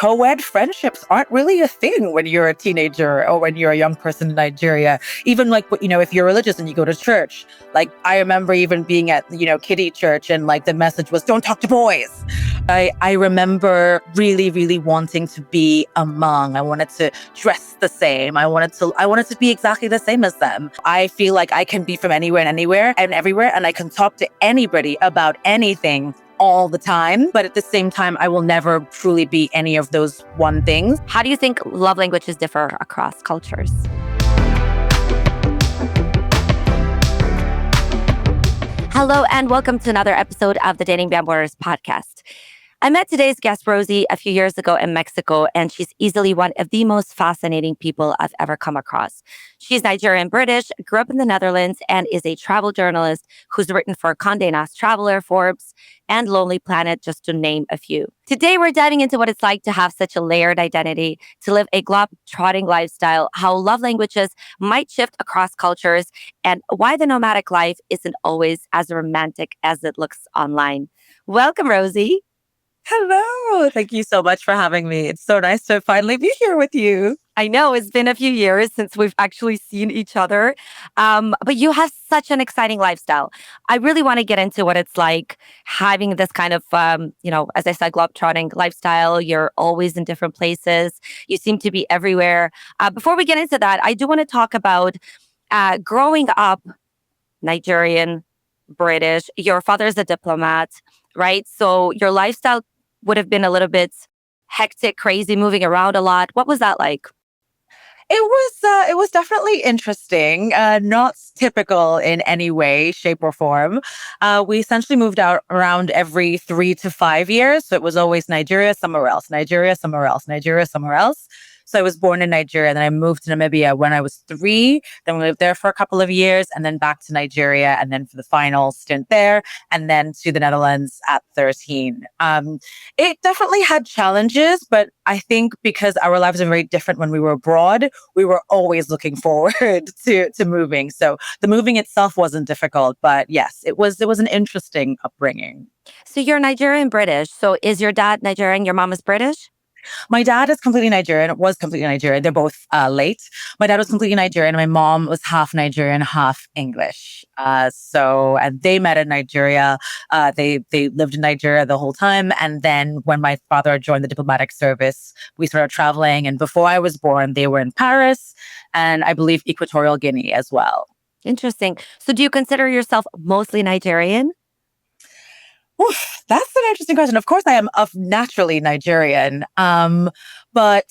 co-ed friendships aren't really a thing when you're a teenager or when you're a young person in Nigeria. Even like, if you're religious and you go to church, like I remember even being at, kiddie church and like the message was, don't talk to boys. I remember really, really wanting to be among. I wanted to dress the same. I wanted to be exactly the same as them. I feel like I can be from anywhere and everywhere, and I can talk to anybody about anything all the time. But at the same time, I will never truly be any of those one things. How do you think love languages differ across cultures? Hello, and welcome to another episode of the Dating Beyond Borders podcast. I met today's guest, Rosie, a few years ago in Mexico, and she's easily one of the most fascinating people I've ever come across. She's Nigerian-British, grew up in the Netherlands, and is a travel journalist who's written for Condé Nast Traveler, Forbes, and Lonely Planet, just to name a few. Today, we're diving into what it's like to have such a layered identity, to live a globe-trotting lifestyle, how love languages might shift across cultures, and why the nomadic life isn't always as romantic as it looks online. Welcome, Rosie. Hello. Thank you so much for having me. It's so nice to finally be here with you. I know it's been a few years since we've actually seen each other, but you have such an exciting lifestyle. I really want to get into what it's like having this kind of, as I said, globetrotting lifestyle. You're always in different places. You seem to be everywhere. Before we get into that, I do want to talk about growing up Nigerian, British. Your father is a diplomat, right? So your lifestyle would have been a little bit hectic, crazy, moving around a lot. What was that like? It was definitely interesting, not typical in any way, shape, or form. We essentially moved out around every 3 to 5 years. So it was always Nigeria, somewhere else, Nigeria, somewhere else, Nigeria, somewhere else. So I was born in Nigeria, then I moved to Namibia when I was 3. Then we lived there for a couple of years, and then back to Nigeria, and then for the final stint there, and then to the Netherlands at 13. It definitely had challenges, but I think because our lives are very different when we were abroad, we were always looking forward to moving. So the moving itself wasn't difficult, but yes, it was an interesting upbringing. So you're Nigerian-British. So is your dad Nigerian? Your mom is British? My dad is completely Nigerian, was completely Nigerian. They're both late. My dad was completely Nigerian. My mom was half Nigerian, half English. And they met in Nigeria. They lived in Nigeria the whole time. And then when my father joined the diplomatic service, we started traveling. And before I was born, they were in Paris and I believe Equatorial Guinea as well. Interesting. So do you consider yourself mostly Nigerian? Oof, that's an interesting question. Of course, I am of naturally Nigerian, but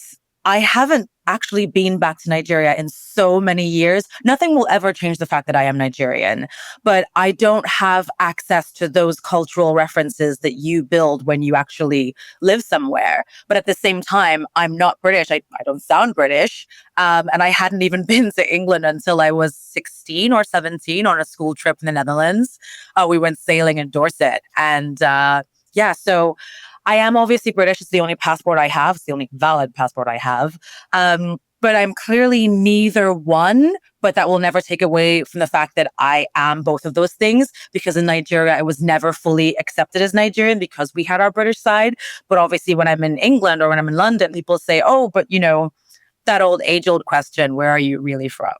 I haven't actually been back to Nigeria in so many years. Nothing will ever change the fact that I am Nigerian, but I don't have access to those cultural references that you build when you actually live somewhere. But at the same time, I'm not British. I don't sound British. And I hadn't even been to England until I was 16 or 17 on a school trip in the Netherlands. We went sailing in Dorset. And so I am obviously British. It's the only passport I have. It's the only valid passport I have. But I'm clearly neither one, but that will never take away from the fact that I am both of those things, because in Nigeria, I was never fully accepted as Nigerian because we had our British side. But obviously when I'm in England or when I'm in London, people say, oh, but that age-old question, where are you really from?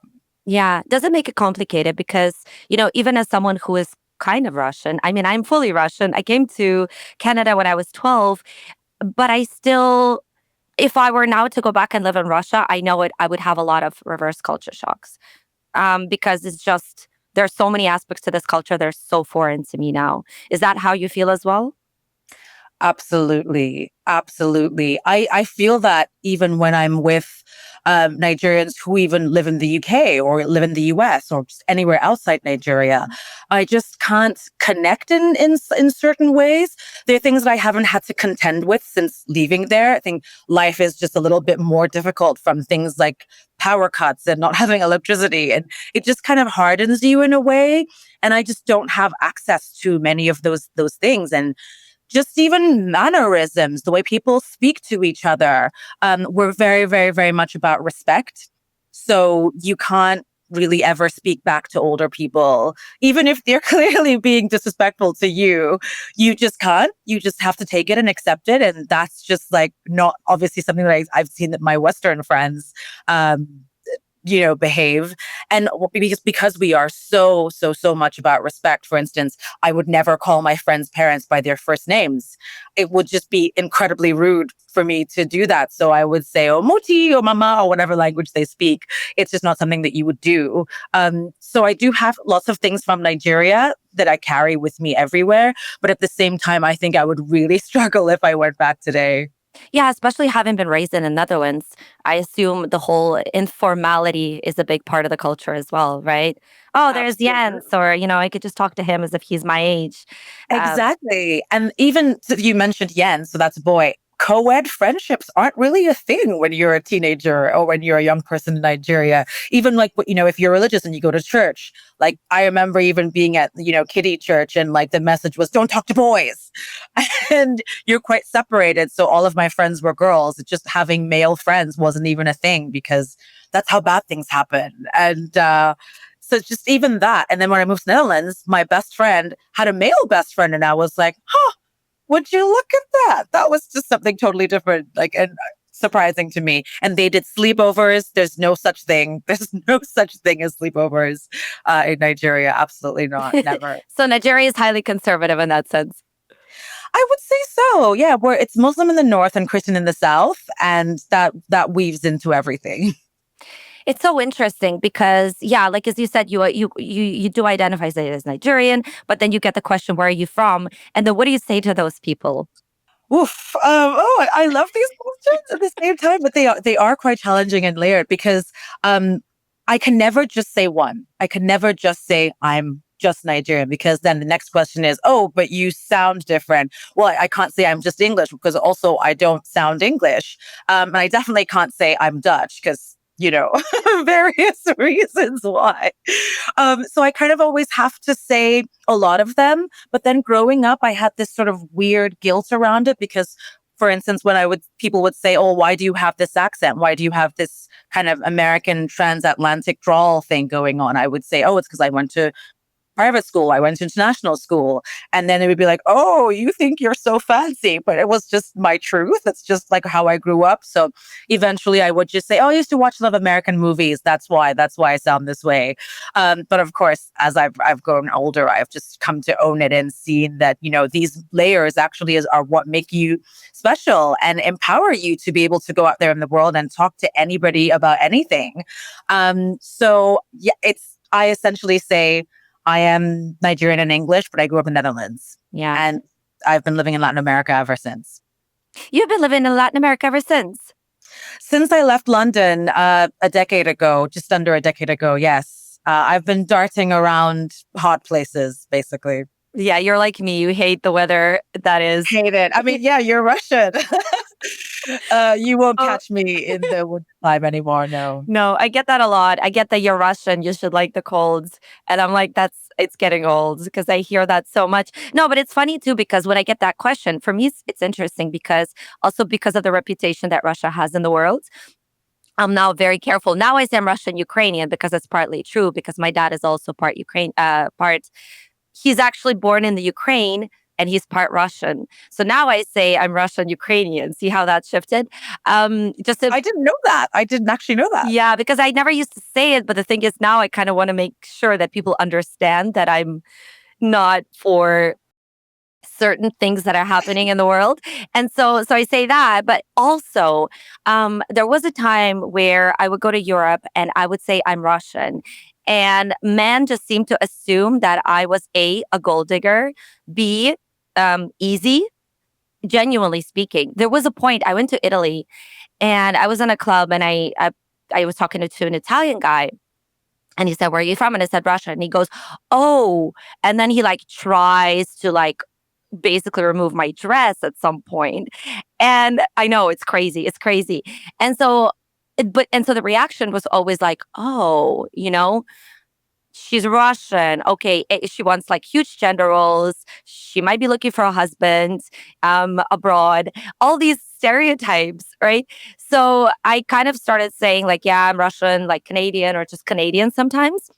Yeah. Does it make it complicated? Because, even as someone who is kind of Russian, I mean, I'm fully Russian. I came to Canada when I was 12, but I still, if I were now to go back and live in Russia, I know I would have a lot of reverse culture shocks because it's just, there's so many aspects to this culture. They're so foreign to me now. Is that how you feel as well? Absolutely. Absolutely. I feel that even when I'm with Nigerians who even live in the UK or live in the US or just anywhere outside Nigeria, I just can't connect in certain ways. There are things that I haven't had to contend with since leaving there. I think life is just a little bit more difficult from things like power cuts and not having electricity. And it just kind of hardens you in a way. And I just don't have access to many of those things. And just even mannerisms, the way people speak to each other. We're very, very, very much about respect. So you can't really ever speak back to older people, even if they're clearly being disrespectful to you. You just can't. You just have to take it and accept it. And that's just like not obviously something that I've seen that my Western friends um, behave. And because we are so much about respect. For instance, I would never call my friends' parents by their first names. It would just be incredibly rude for me to do that. So I would say, oh, moti or mama or whatever language they speak. It's just not something that you would do. So I do have lots of things from Nigeria that I carry with me everywhere. But at the same time, I think I would really struggle if I went back today. Yeah, especially having been raised in the Netherlands, I assume the whole informality is a big part of the culture as well, right? Oh, there's Absolutely. Jens, or I could just talk to him as if he's my age. Um, Exactly. And even you mentioned Yen, so that's a boy. Co-ed friendships aren't really a thing when you're a teenager or when you're a young person in Nigeria. Even like, if you're religious and you go to church, like I remember even being at, kiddie church and like the message was, don't talk to boys. And you're quite separated. So all of my friends were girls. Just having male friends wasn't even a thing because that's how bad things happen. And, so just even that. And then when I moved to the Netherlands, my best friend had a male best friend. And I was like, huh, would you look at that? That was just something totally different, like, and surprising to me. And they did sleepovers. There's no such thing. There's no such thing as sleepovers in Nigeria. Absolutely not. Never. so Nigeria is highly conservative in that sense. I would say so. Yeah, where it's Muslim in the north and Christian in the south, and that weaves into everything. It's so interesting because, yeah, like as you said, you do identify as Nigerian, but then you get the question, "Where are you from?" And then what do you say to those people? Oof. I love these questions at the same time, but they are quite challenging and layered because I can never just say one. I can never just say I'm just Nigerian because then the next question is, oh, but you sound different. Well, I can't say I'm just English because also I don't sound English. And I definitely can't say I'm Dutch because various reasons why. So I kind of always have to say a lot of them. But then growing up, I had this sort of weird guilt around it because, for instance, people would say, "Oh, why do you have this accent? Why do you have this kind of American transatlantic drawl thing going on?" I would say, "Oh, it's because I went to private school. I went to international school." And then it would be like, oh, you think you're so fancy. But it was just my truth. It's just like how I grew up. So eventually I would just say, oh, I used to watch a lot of American movies. That's why I sound this way. But of course, as I've grown older, I've just come to own it and seen that, these layers actually are what make you special and empower you to be able to go out there in the world and talk to anybody about anything. So yeah, I essentially say, I am Nigerian and English, but I grew up in the Netherlands. Yeah. And I've been living in Latin America ever since. You've been living in Latin America ever since. Since I left London a decade ago, just under a decade ago, yes. I've been darting around hot places, basically. Yeah, you're like me. You hate the weather that is. Hate it. I mean, yeah, you're Russian. You won't Oh, catch me in the winter time anymore, no. no, I get that a lot. I get that you're Russian. You should like the colds. And I'm like, it's getting old because I hear that so much. No, but it's funny too, because when I get that question, for me, it's interesting because also because of the reputation that Russia has in the world. I'm now very careful. Now I say I'm Russian Ukrainian because it's partly true because my dad is also part Ukraine, he's actually born in the Ukraine and he's part Russian. So now I say I'm Russian Ukrainian. See how that shifted? I didn't know that. I didn't actually know that. Yeah, because I never used to say it, but the thing is now I kind of want to make sure that people understand that I'm not for certain things that are happening in the world. And so I say that, but also there was a time where I would go to Europe and I would say I'm Russian. And men just seemed to assume that I was a gold digger, B, easy, genuinely speaking. There was a point I went to Italy and I was in a club and I was talking to an Italian guy and he said, "Where are you from?" And I said, "Russia." And he goes, "Oh." And then he like tries to like basically remove my dress at some point. And I know it's crazy. It's crazy. And so, and so the reaction was always like, "Oh, she's Russian. Okay, she wants like huge gender roles. She might be looking for a husband abroad." All these stereotypes, right? So I kind of started saying like, yeah, I'm Russian, like Canadian or just Canadian sometimes.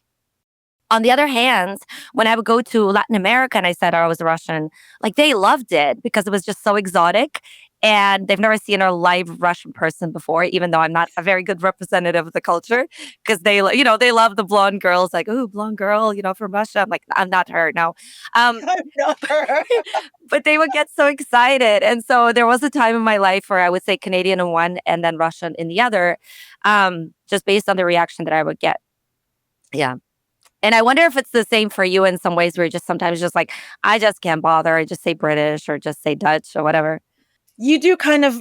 On the other hand, when I would go to Latin America and I said I was Russian, like they loved it because it was just so exotic. And they've never seen a live Russian person before, even though I'm not a very good representative of the culture, because they love the blonde girls, like, oh, blonde girl, from Russia. I'm like, I'm not her, no. Um, I'm not her. but they would get so excited. And so there was a time in my life where I would say Canadian in one and then Russian in the other, just based on the reaction that I would get. Yeah. And I wonder if it's the same for you in some ways where you're just sometimes just like, I just can't bother. I just say British or just say Dutch or whatever. You do kind of,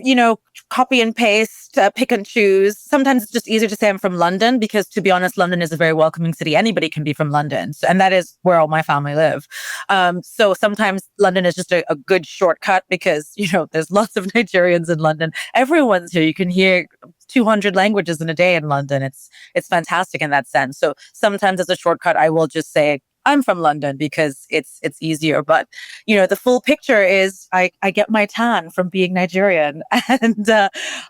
copy and paste, pick and choose. Sometimes it's just easier to say I'm from London because, to be honest, London is a very welcoming city. Anybody can be from London. And that is where all my family live. So sometimes London is just a good shortcut because, there's lots of Nigerians in London. Everyone's here. You can hear 200 languages in a day in London. It's fantastic in that sense. So sometimes as a shortcut, I will just say, I'm from London because it's easier. But, the full picture is I get my tan from being Nigerian and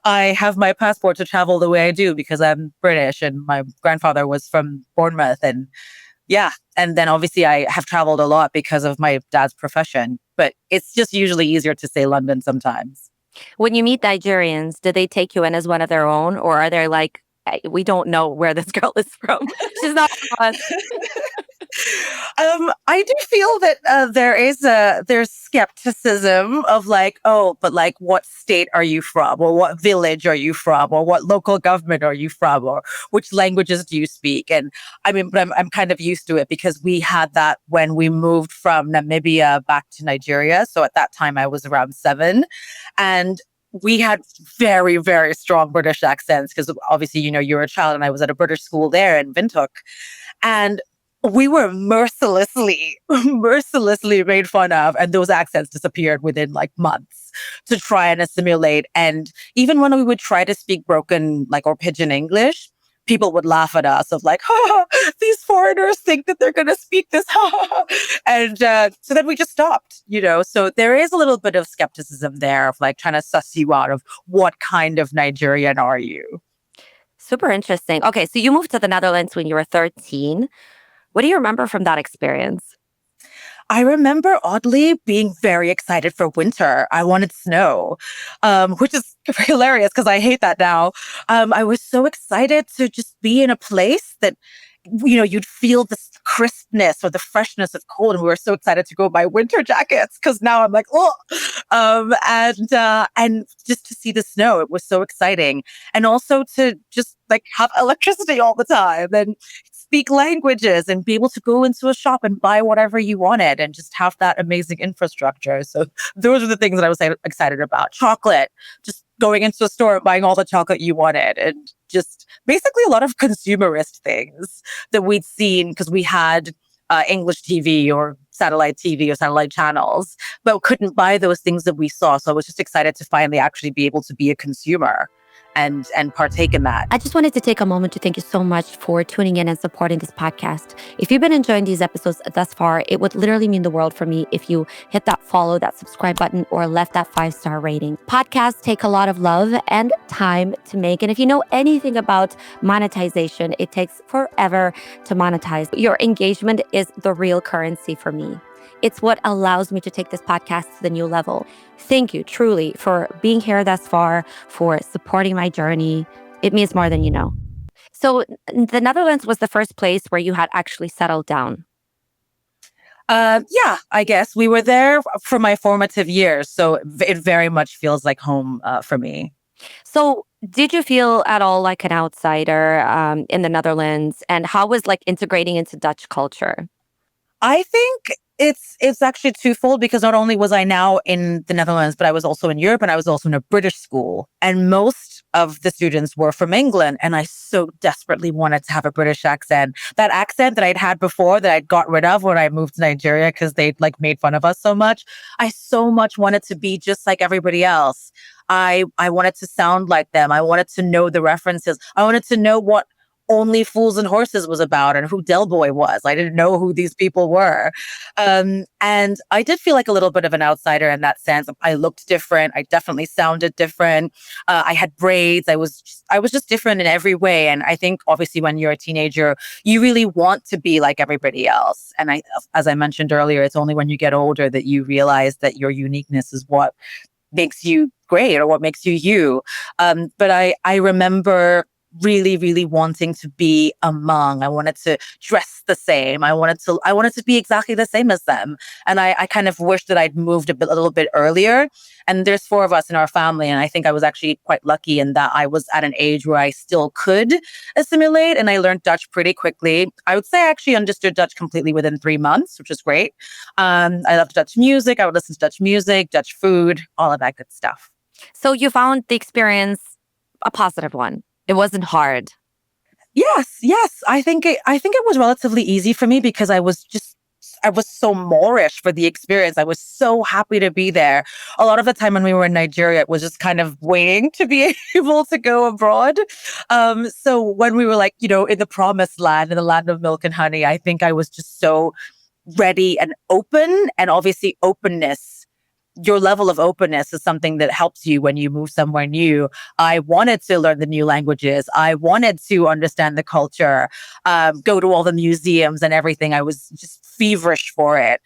I have my passport to travel the way I do because I'm British and my grandfather was from Bournemouth. And yeah. And then obviously I have traveled a lot because of my dad's profession, but it's just usually easier to say London sometimes. When you meet Nigerians, do they take you in as one of their own or are they like, we don't know where this girl is from? She's not from us. I do feel that there's skepticism of like, oh, but like, what state are you from, or what village are you from, or what local government are you from, or which languages do you speak? And I mean, but I'm kind of used to it because we had that when we moved from Namibia back to Nigeria. So at that time, I was around 7, and we had very, very strong British accents because obviously, you're a child, and I was at a British school there in Windhoek. And we were mercilessly made fun of, and those accents disappeared within like months to try and assimilate. And even when we would try to speak broken, like, or pidgin English, people would laugh at us of like, ha, these foreigners think that they're going to speak this. And so then we just stopped, So there is a little bit of skepticism there of like trying to suss you out of what kind of Nigerian are you? Super interesting. Okay, so you moved to the Netherlands when you were 13. What do you remember from that experience? I remember oddly being very excited for winter. I wanted snow, which is hilarious because I hate that now. I was so excited to just be in a place that, you'd feel the crispness or the freshness of cold. And we were so excited to go buy winter jackets because now I'm like, oh, and just to see the snow, it was so exciting. And also to just like have electricity all the time and speak languages and be able to go into a shop and buy whatever you wanted and just have that amazing infrastructure. So those are the things that I was excited about. Chocolate, just going into a store and buying all the chocolate you wanted, and just basically a lot of consumerist things that we'd seen because we had English TV or satellite TV or satellite channels, but couldn't buy those things that we saw. So I was just excited to finally actually be able to be a consumer and partake in that. I just wanted to take a moment to thank you so much for tuning in and supporting this podcast. If you've been enjoying these episodes thus far, it would literally mean the world for me if you hit that follow, that subscribe button, or left that 5-star rating. Podcasts take a lot of love and time to make. And if you know anything about monetization, it takes forever to monetize. Your engagement is the real currency for me. It's what allows me to take this podcast to the new level. Thank you truly for being here thus far, for supporting my journey. It means more than you know. So the Netherlands was the first place where you had actually settled down. Yeah, I guess we were there for my formative years. So it very much feels like home for me. So did you feel at all like an outsider in the Netherlands? And how was like integrating into Dutch culture? I think it's actually twofold because not only was I now in the Netherlands, but I was also in Europe and I was also in a British school. And most of the students were from England. And I so desperately wanted to have a British accent. That accent that I'd had before that I'd got rid of when I moved to Nigeria because they'd like made fun of us so much. I so much wanted to be just like everybody else. I wanted to sound like them. I wanted to know the references. I wanted to know what Only Fools and Horses was about and who Del Boy was. I didn't know who these people were. And I did feel like a little bit of an outsider in that sense. I looked different. I definitely sounded different. I had braids. I was just different in every way. And I think obviously when you're a teenager, you really want to be like everybody else. And as I mentioned earlier, it's only when you get older that you realize that your uniqueness is what makes you great or what makes you you. But I remember really, really wanting to be among. I wanted to dress the same. I wanted to be exactly the same as them. And I kind of wish that I'd moved a little bit earlier. And there's four of us in our family. And I think I was actually quite lucky in that I was at an age where I still could assimilate. And I learned Dutch pretty quickly. I would say I actually understood Dutch completely within 3 months, which is great. I loved Dutch music. I would listen to Dutch music, Dutch food, all of that good stuff. So you found the experience a positive one. It wasn't hard. Yes, yes. I think it was relatively easy for me because I was so Moorish for the experience. I was so happy to be there. A lot of the time when we were in Nigeria, it was just kind of waiting to be able to go abroad. So when we were like, in the promised land, in the land of milk and honey, I think I was just so ready and open, and obviously openness, your level of openness is something that helps you when you move somewhere new. I wanted to learn the new languages. I wanted to understand the culture, go to all the museums and everything. I was just feverish for it.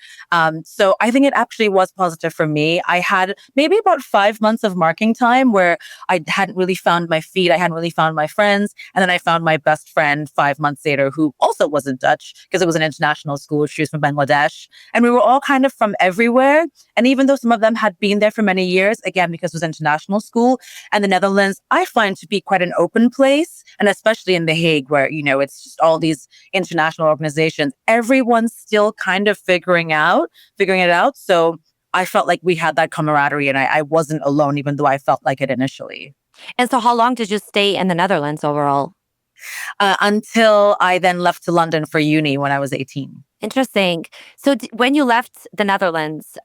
So I think it actually was positive for me. I had maybe about 5 months of marking time where I hadn't really found my feet. I hadn't really found my friends. And then I found my best friend 5 months later, who also wasn't Dutch because it was an international school. She was from Bangladesh. And we were all kind of from everywhere. And even though some of them had been there for many years, again, because it was international school, and the Netherlands, I find to be quite an open place. And especially in The Hague, where, it's just all these international organizations, everyone's still kind of figuring it out. So I felt like we had that camaraderie and I wasn't alone, even though I felt like it initially. And so how long did you stay in the Netherlands overall? Until I then left to London for uni when I was 18. Interesting. So when you left the Netherlands,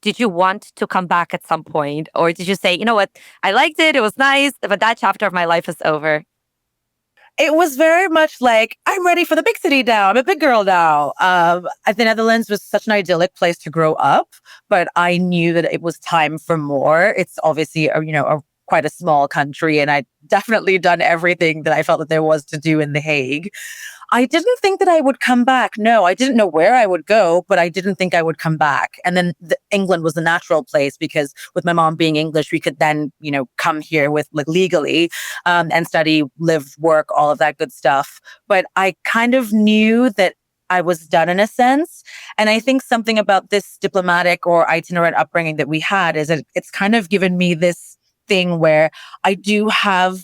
did you want to come back at some point? Or did you say, you know what, I liked it, it was nice, but that chapter of my life is over? It was very much like, I'm ready for the big city now. I'm a big girl now. The Netherlands was such an idyllic place to grow up, but I knew that it was time for more. It's obviously, quite a small country, and I'd definitely done everything that I felt that there was to do in The Hague. I didn't think that I would come back. No, I didn't know where I would go, but I didn't think I would come back. And then England was the natural place because with my mom being English, we could then, come here with like legally and study, live, work, all of that good stuff. But I kind of knew that I was done in a sense. And I think something about this diplomatic or itinerant upbringing that we had is that it's kind of given me this thing where I do have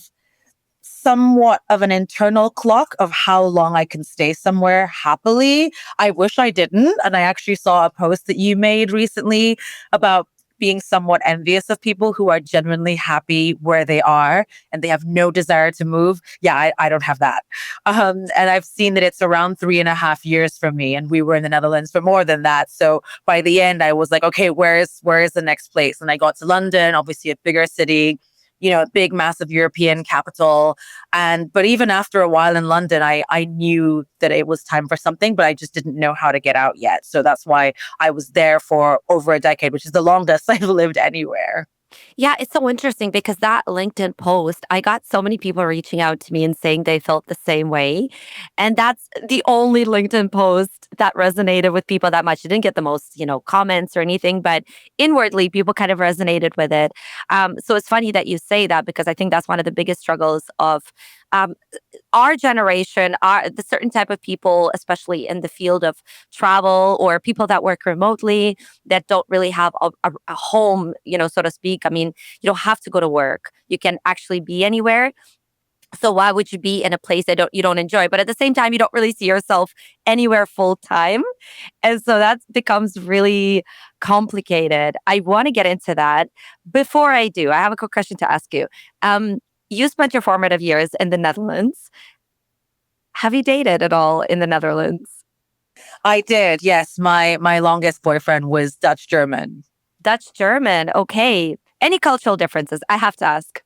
somewhat of an internal clock of how long I can stay somewhere happily. I wish I didn't. And I actually saw a post that you made recently about being somewhat envious of people who are genuinely happy where they are and they have no desire to move. Yeah, I don't have that. And I've seen that it's around 3.5 years for me. And we were in the Netherlands for more than that. So by the end, I was like, okay, where is the next place? And I got to London, obviously a bigger city, a big, massive European capital. But even after a while in London, I knew that it was time for something, but I just didn't know how to get out yet. So that's why I was there for over a decade, which is the longest I've lived anywhere. Yeah, it's so interesting because that LinkedIn post, I got so many people reaching out to me and saying they felt the same way. And that's the only LinkedIn post that resonated with people that much. It didn't get the most, comments or anything, but inwardly people kind of resonated with it. So it's funny that you say that because I think that's one of the biggest struggles of um, our generation, the certain type of people, especially in the field of travel or people that work remotely that don't really have a home, so to speak. I mean, you don't have to go to work. You can actually be anywhere. So why would you be in a place that you don't enjoy? But at the same time, you don't really see yourself anywhere full time. And so that becomes really complicated. I want to get into that. Before I do, I have a quick question to ask you. You spent your formative years in the Netherlands. Have you dated at all in the Netherlands? I did. Yes. My longest boyfriend was Dutch German. Dutch German. Okay. Any cultural differences? I have to ask.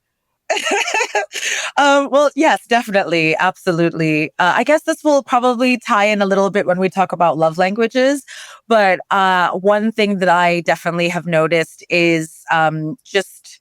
Well, yes, definitely. Absolutely. I guess this will probably tie in a little bit when we talk about love languages. But one thing that I definitely have noticed is just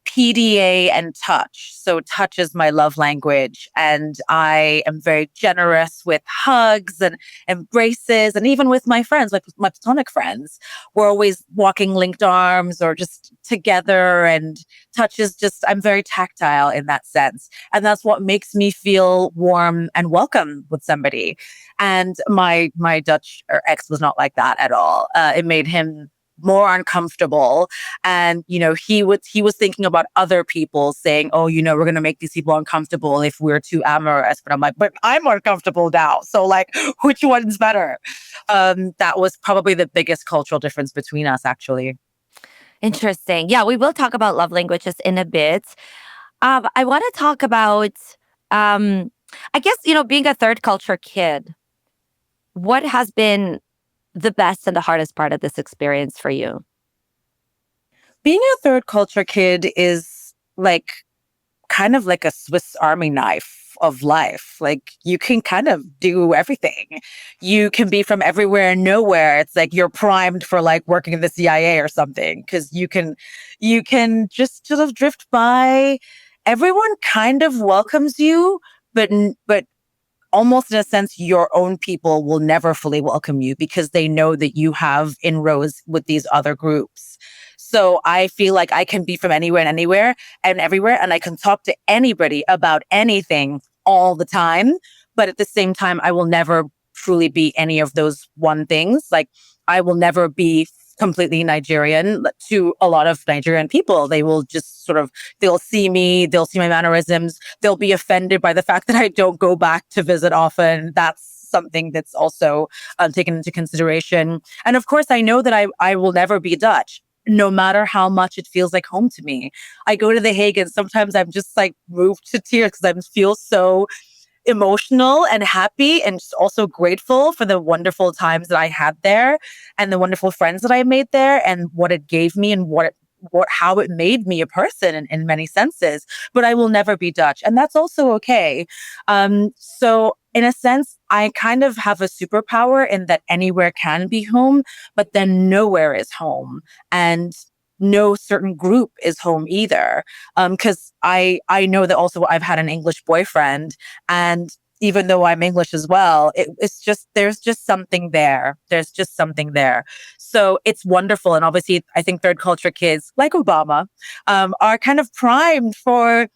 PDA and touch. So touch is my love language, and I am very generous with hugs and embraces, and even with my friends, like my platonic friends, we're always walking linked arms or just together. And touch is just I'm very tactile in that sense, and that's what makes me feel warm and welcome with somebody. And my Dutch or ex was not like that at all. It made him more uncomfortable, and he was thinking about other people saying, oh, we're going to make these people uncomfortable if we're too amorous. But I'm like, but I'm uncomfortable now, so like, which one's better? That was probably the biggest cultural difference between us, actually. Interesting. Yeah, we will talk about love languages in a bit. I want to talk about, um, I guess, being a third culture kid. What has been the best and the hardest part of this experience for you? Being a third culture kid is like kind of like a Swiss Army knife of life. Like you can kind of do everything. You can be from everywhere and nowhere. It's like you're primed for like working in the CIA or something, because you can just sort of drift by. Everyone kind of welcomes you, but almost in a sense, your own people will never fully welcome you because they know that you have inroads with these other groups. So I feel like I can be from anywhere and anywhere and everywhere, and I can talk to anybody about anything all the time. But at the same time, I will never truly be any of those one things. Like I will never be completely Nigerian to a lot of Nigerian people. They will just sort of, they'll see me, they'll see my mannerisms, they'll be offended by the fact that I don't go back to visit often. That's something that's also taken into consideration. And of course, I know that I will never be Dutch, no matter how much it feels like home to me. I go to The Hague and sometimes I'm just like moved to tears because I feel so emotional and happy and just also grateful for the wonderful times that I had there and the wonderful friends that I made there and what it gave me and how it made me a person in many senses. But I will never be Dutch, and that's also okay. So in a sense, I kind of have a superpower in that anywhere can be home, but then nowhere is home. And no certain group is home either. Because I know that also I've had an English boyfriend, and even though I'm English as well, it's just there's just something there. There's just something there. So it's wonderful, and obviously, I think third culture kids like Obama are kind of primed for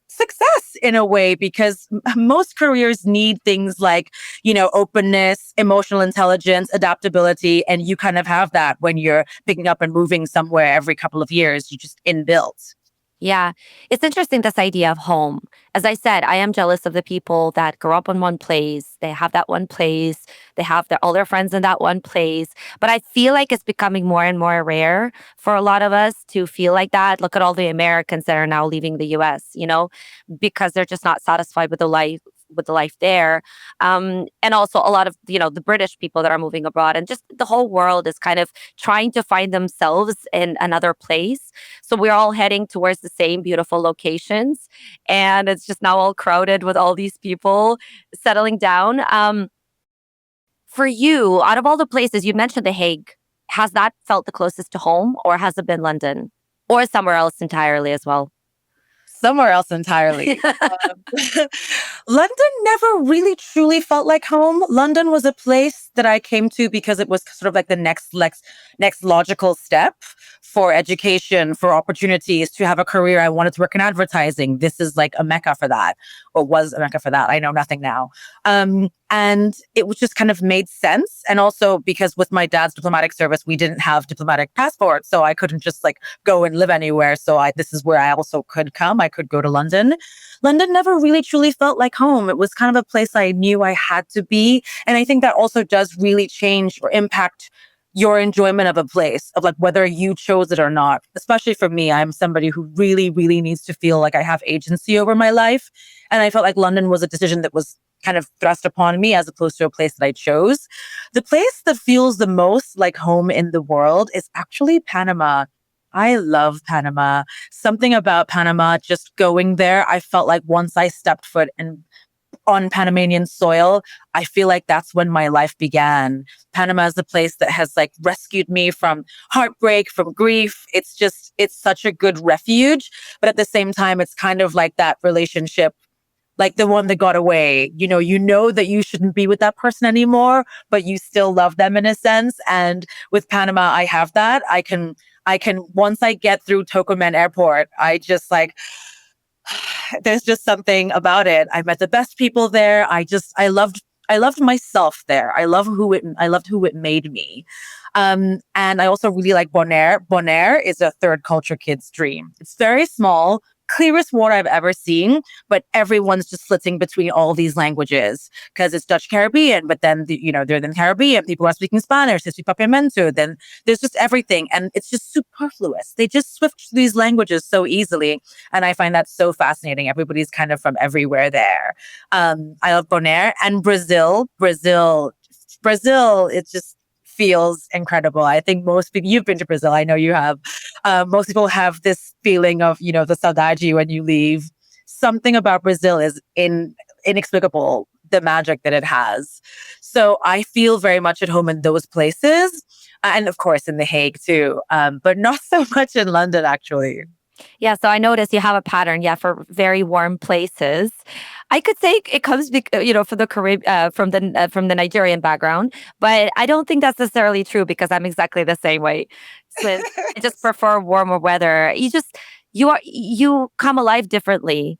success in a way, because most careers need things like openness, emotional intelligence, adaptability, and you kind of have that when you're picking up and moving somewhere every couple of years. You just inbuilt. Yeah, it's interesting, this idea of home. As I said, I am jealous of the people that grow up in one place. They have that one place. They have all their friends in that one place. But I feel like it's becoming more and more rare for a lot of us to feel like that. Look at all the Americans that are now leaving the US, because they're just not satisfied with the life there. And also a lot of, the British people that are moving abroad, and just the whole world is kind of trying to find themselves in another place. So we're all heading towards the same beautiful locations. And it's just now all crowded with all these people settling down. For you, out of all the places, you mentioned The Hague, has that felt the closest to home, or has it been London or somewhere else entirely as well? Somewhere else entirely. London never really truly felt like home. London was a place that I came to because it was sort of like the next logical step for education, for opportunities to have a career. I wanted to work in advertising. This is like a mecca for that, or was a mecca for that. I know nothing now. And it was just kind of made sense. And also because with my dad's diplomatic service, we didn't have diplomatic passports, so I couldn't just like go and live anywhere. So this is where I also could come. I could go to London. London never really truly felt like home. It was kind of a place I knew I had to be. And I think that also does really change or impact your enjoyment of a place, of like whether you chose it or not. Especially for me, I'm somebody who really, really needs to feel like I have agency over my life. And I felt like London was a decision that was kind of thrust upon me as opposed to a place that I chose. The place that feels the most like home in the world is actually Panama. I love Panama. Something about Panama, just going there, I felt like once I stepped foot on Panamanian soil, I feel like that's when my life began. Panama is the place that has like rescued me from heartbreak, from grief. It's such a good refuge. But at the same time, it's kind of like that relationship, like the one that got away. You know that you shouldn't be with that person anymore, but you still love them in a sense. And with Panama, I have that. I can, once I get through Tocumen Airport, I just like, there's just something about it. I met the best people there. I loved myself there. I loved who it made me. And I also really like Bonaire. Bonaire is a third culture kid's dream. It's very small, clearest water I've ever seen, but everyone's just flitting between all these languages because it's Dutch Caribbean, but then, they're in the Caribbean. People are speaking Spanish, they speak Papiamento, then there's just everything. And it's just superfluous. They just switch these languages so easily. And I find that so fascinating. Everybody's kind of from everywhere there. I love Bonaire and Brazil. Brazil, it just feels incredible. I think most people, you've been to Brazil, I know you have. Most people have this feeling of, the saudade when you leave. Something about Brazil is inexplicable, the magic that it has. So I feel very much at home in those places. And of course in The Hague too, but not so much in London, actually. Yeah, so I noticed you have a pattern, yeah, for very warm places. I could say it comes, from the from the Nigerian background, but I don't think that's necessarily true because I'm exactly the same way. Since I just prefer warmer weather. You come alive differently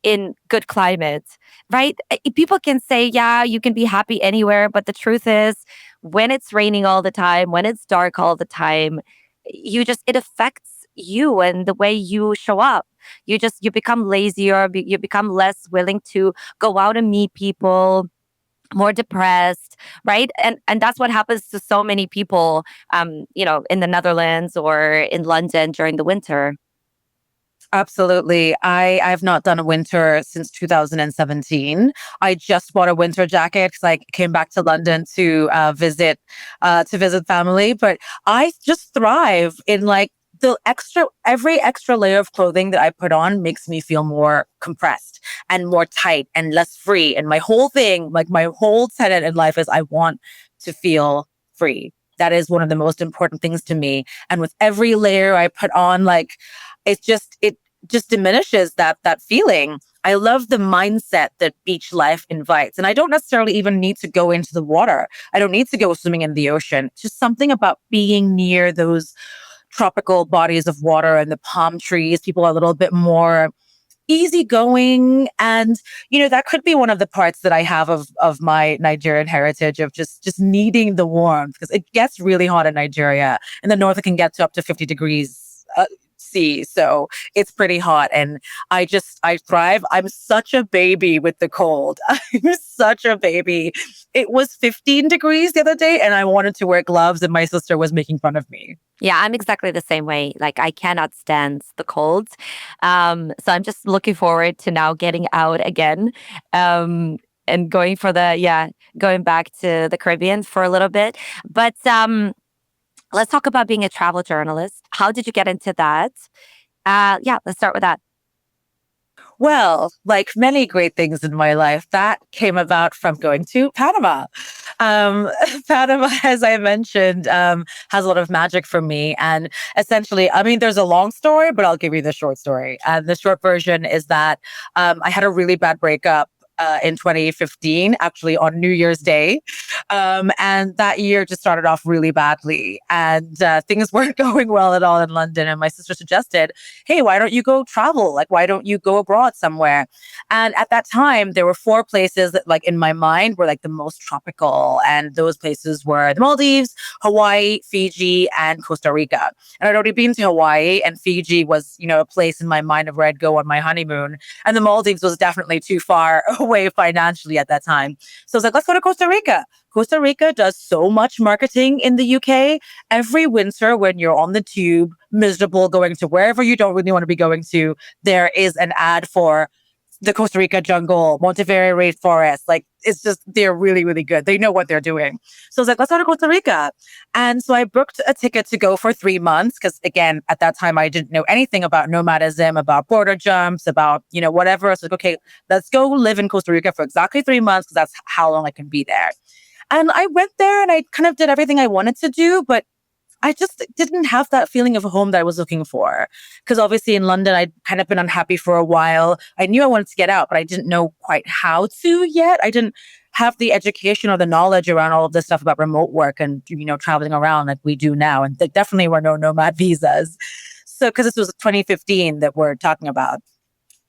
in good climates, right? People can say, yeah, you can be happy anywhere, but the truth is, when it's raining all the time, when it's dark all the time, it affects you and the way you show up. You become lazier, you become less willing to go out and meet people, more depressed, right? And that's what happens to so many people, in the Netherlands or in London during the winter. Absolutely. I've not done a winter since 2017. I just bought a winter jacket because I came back to London to visit family. But I just thrive in like every extra layer of clothing that I put on makes me feel more compressed and more tight and less free. And my whole thing, like my whole tenet in life is I want to feel free. That is one of the most important things to me. And with every layer I put on, like it just diminishes that feeling. I love the mindset that beach life invites. And I don't necessarily even need to go into the water. I don't need to go swimming in the ocean. It's just something about being near those tropical bodies of water and the palm trees. People are a little bit more easygoing. And, that could be one of the parts that I have of my Nigerian heritage of just needing the warmth because it gets really hot in Nigeria. In the north, it can get to up to 50 degrees. C. So it's pretty hot and I thrive. I'm such a baby with the cold. I'm such a baby. It was 15 degrees the other day and I wanted to wear gloves and my sister was making fun of me. Yeah, I'm exactly the same way. Like I cannot stand the cold. So I'm just looking forward to now getting out again. And going back to the Caribbean for a little bit. But let's talk about being a travel journalist. How did you get into that? Yeah, let's start with that. Well, like many great things in my life, that came about from going to Panama. Um, Panama, as I mentioned, has a lot of magic for me. And essentially, I mean, there's a long story, but I'll give you the short story. And the short version is that I had a really bad breakup. In 2015, actually on New Year's Day. And that year just started off really badly. And things weren't going well at all in London. And my sister suggested, hey, why don't you go travel? Like, why don't you go abroad somewhere? And at that time, there were four places that, like, in my mind were like the most tropical. And those places were the Maldives, Hawaii, Fiji, and Costa Rica. And I'd already been to Hawaii, and Fiji was, a place in my mind of where I'd go on my honeymoon. And the Maldives was definitely too far away financially at that time. So I was like, let's go to Costa Rica. Costa Rica does so much marketing in the UK. Every winter, when you're on the tube, miserable, going to wherever you don't really want to be going to, there is an ad for the Costa Rica jungle, Monteverde rainforest. Like, it's just, they're really, really good. They know what they're doing. So I was like, let's go to Costa Rica. And so I booked a ticket to go for 3 months. Cause again, at that time, I didn't know anything about nomadism, about border jumps, about, whatever. So like, okay, let's go live in Costa Rica for exactly 3 months. Cause that's how long I can be there. And I went there and I kind of did everything I wanted to do, but I just didn't have that feeling of home that I was looking for. Because obviously in London, I'd kind of been unhappy for a while. I knew I wanted to get out, but I didn't know quite how to yet. I didn't have the education or the knowledge around all of this stuff about remote work and, traveling around like we do now. And there definitely were no nomad visas. So, because this was 2015 that we're talking about.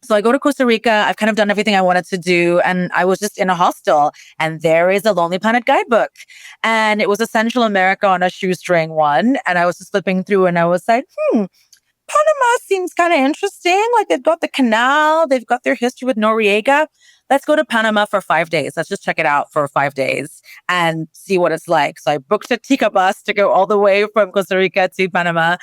So I go to Costa Rica. I've kind of done everything I wanted to do. And I was just in a hostel. And there is a Lonely Planet guidebook. And it was a Central America on a shoestring one. And I was just flipping through and I was like, Panama seems kind of interesting. Like they've got the canal, they've got their history with Noriega. Let's go to Panama for 5 days. Let's just check it out for 5 days and see what it's like. So I booked a Tika bus to go all the way from Costa Rica to Panama.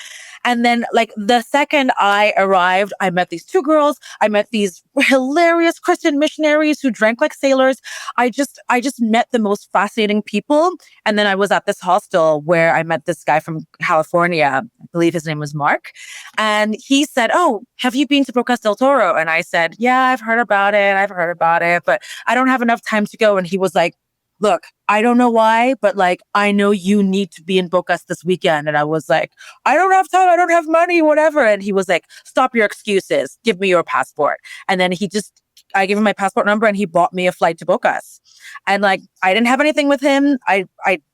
And then like the second I arrived, I met these two girls. I met these hilarious Christian missionaries who drank like sailors. I just met the most fascinating people. And then I was at this hostel where I met this guy from California. I believe his name was Mark. And he said, "Oh, have you been to Bocas del Toro?" And I said, "Yeah, I've heard about it, but I don't have enough time to go." And he was like, "Look, I don't know why, but like, I know you need to be in Bocas this weekend." And I was like, "I don't have time. I don't have money, whatever." And he was like, "Stop your excuses. Give me your passport." And then I gave him my passport number and he bought me a flight to Bocas. And like, I didn't have anything with him. I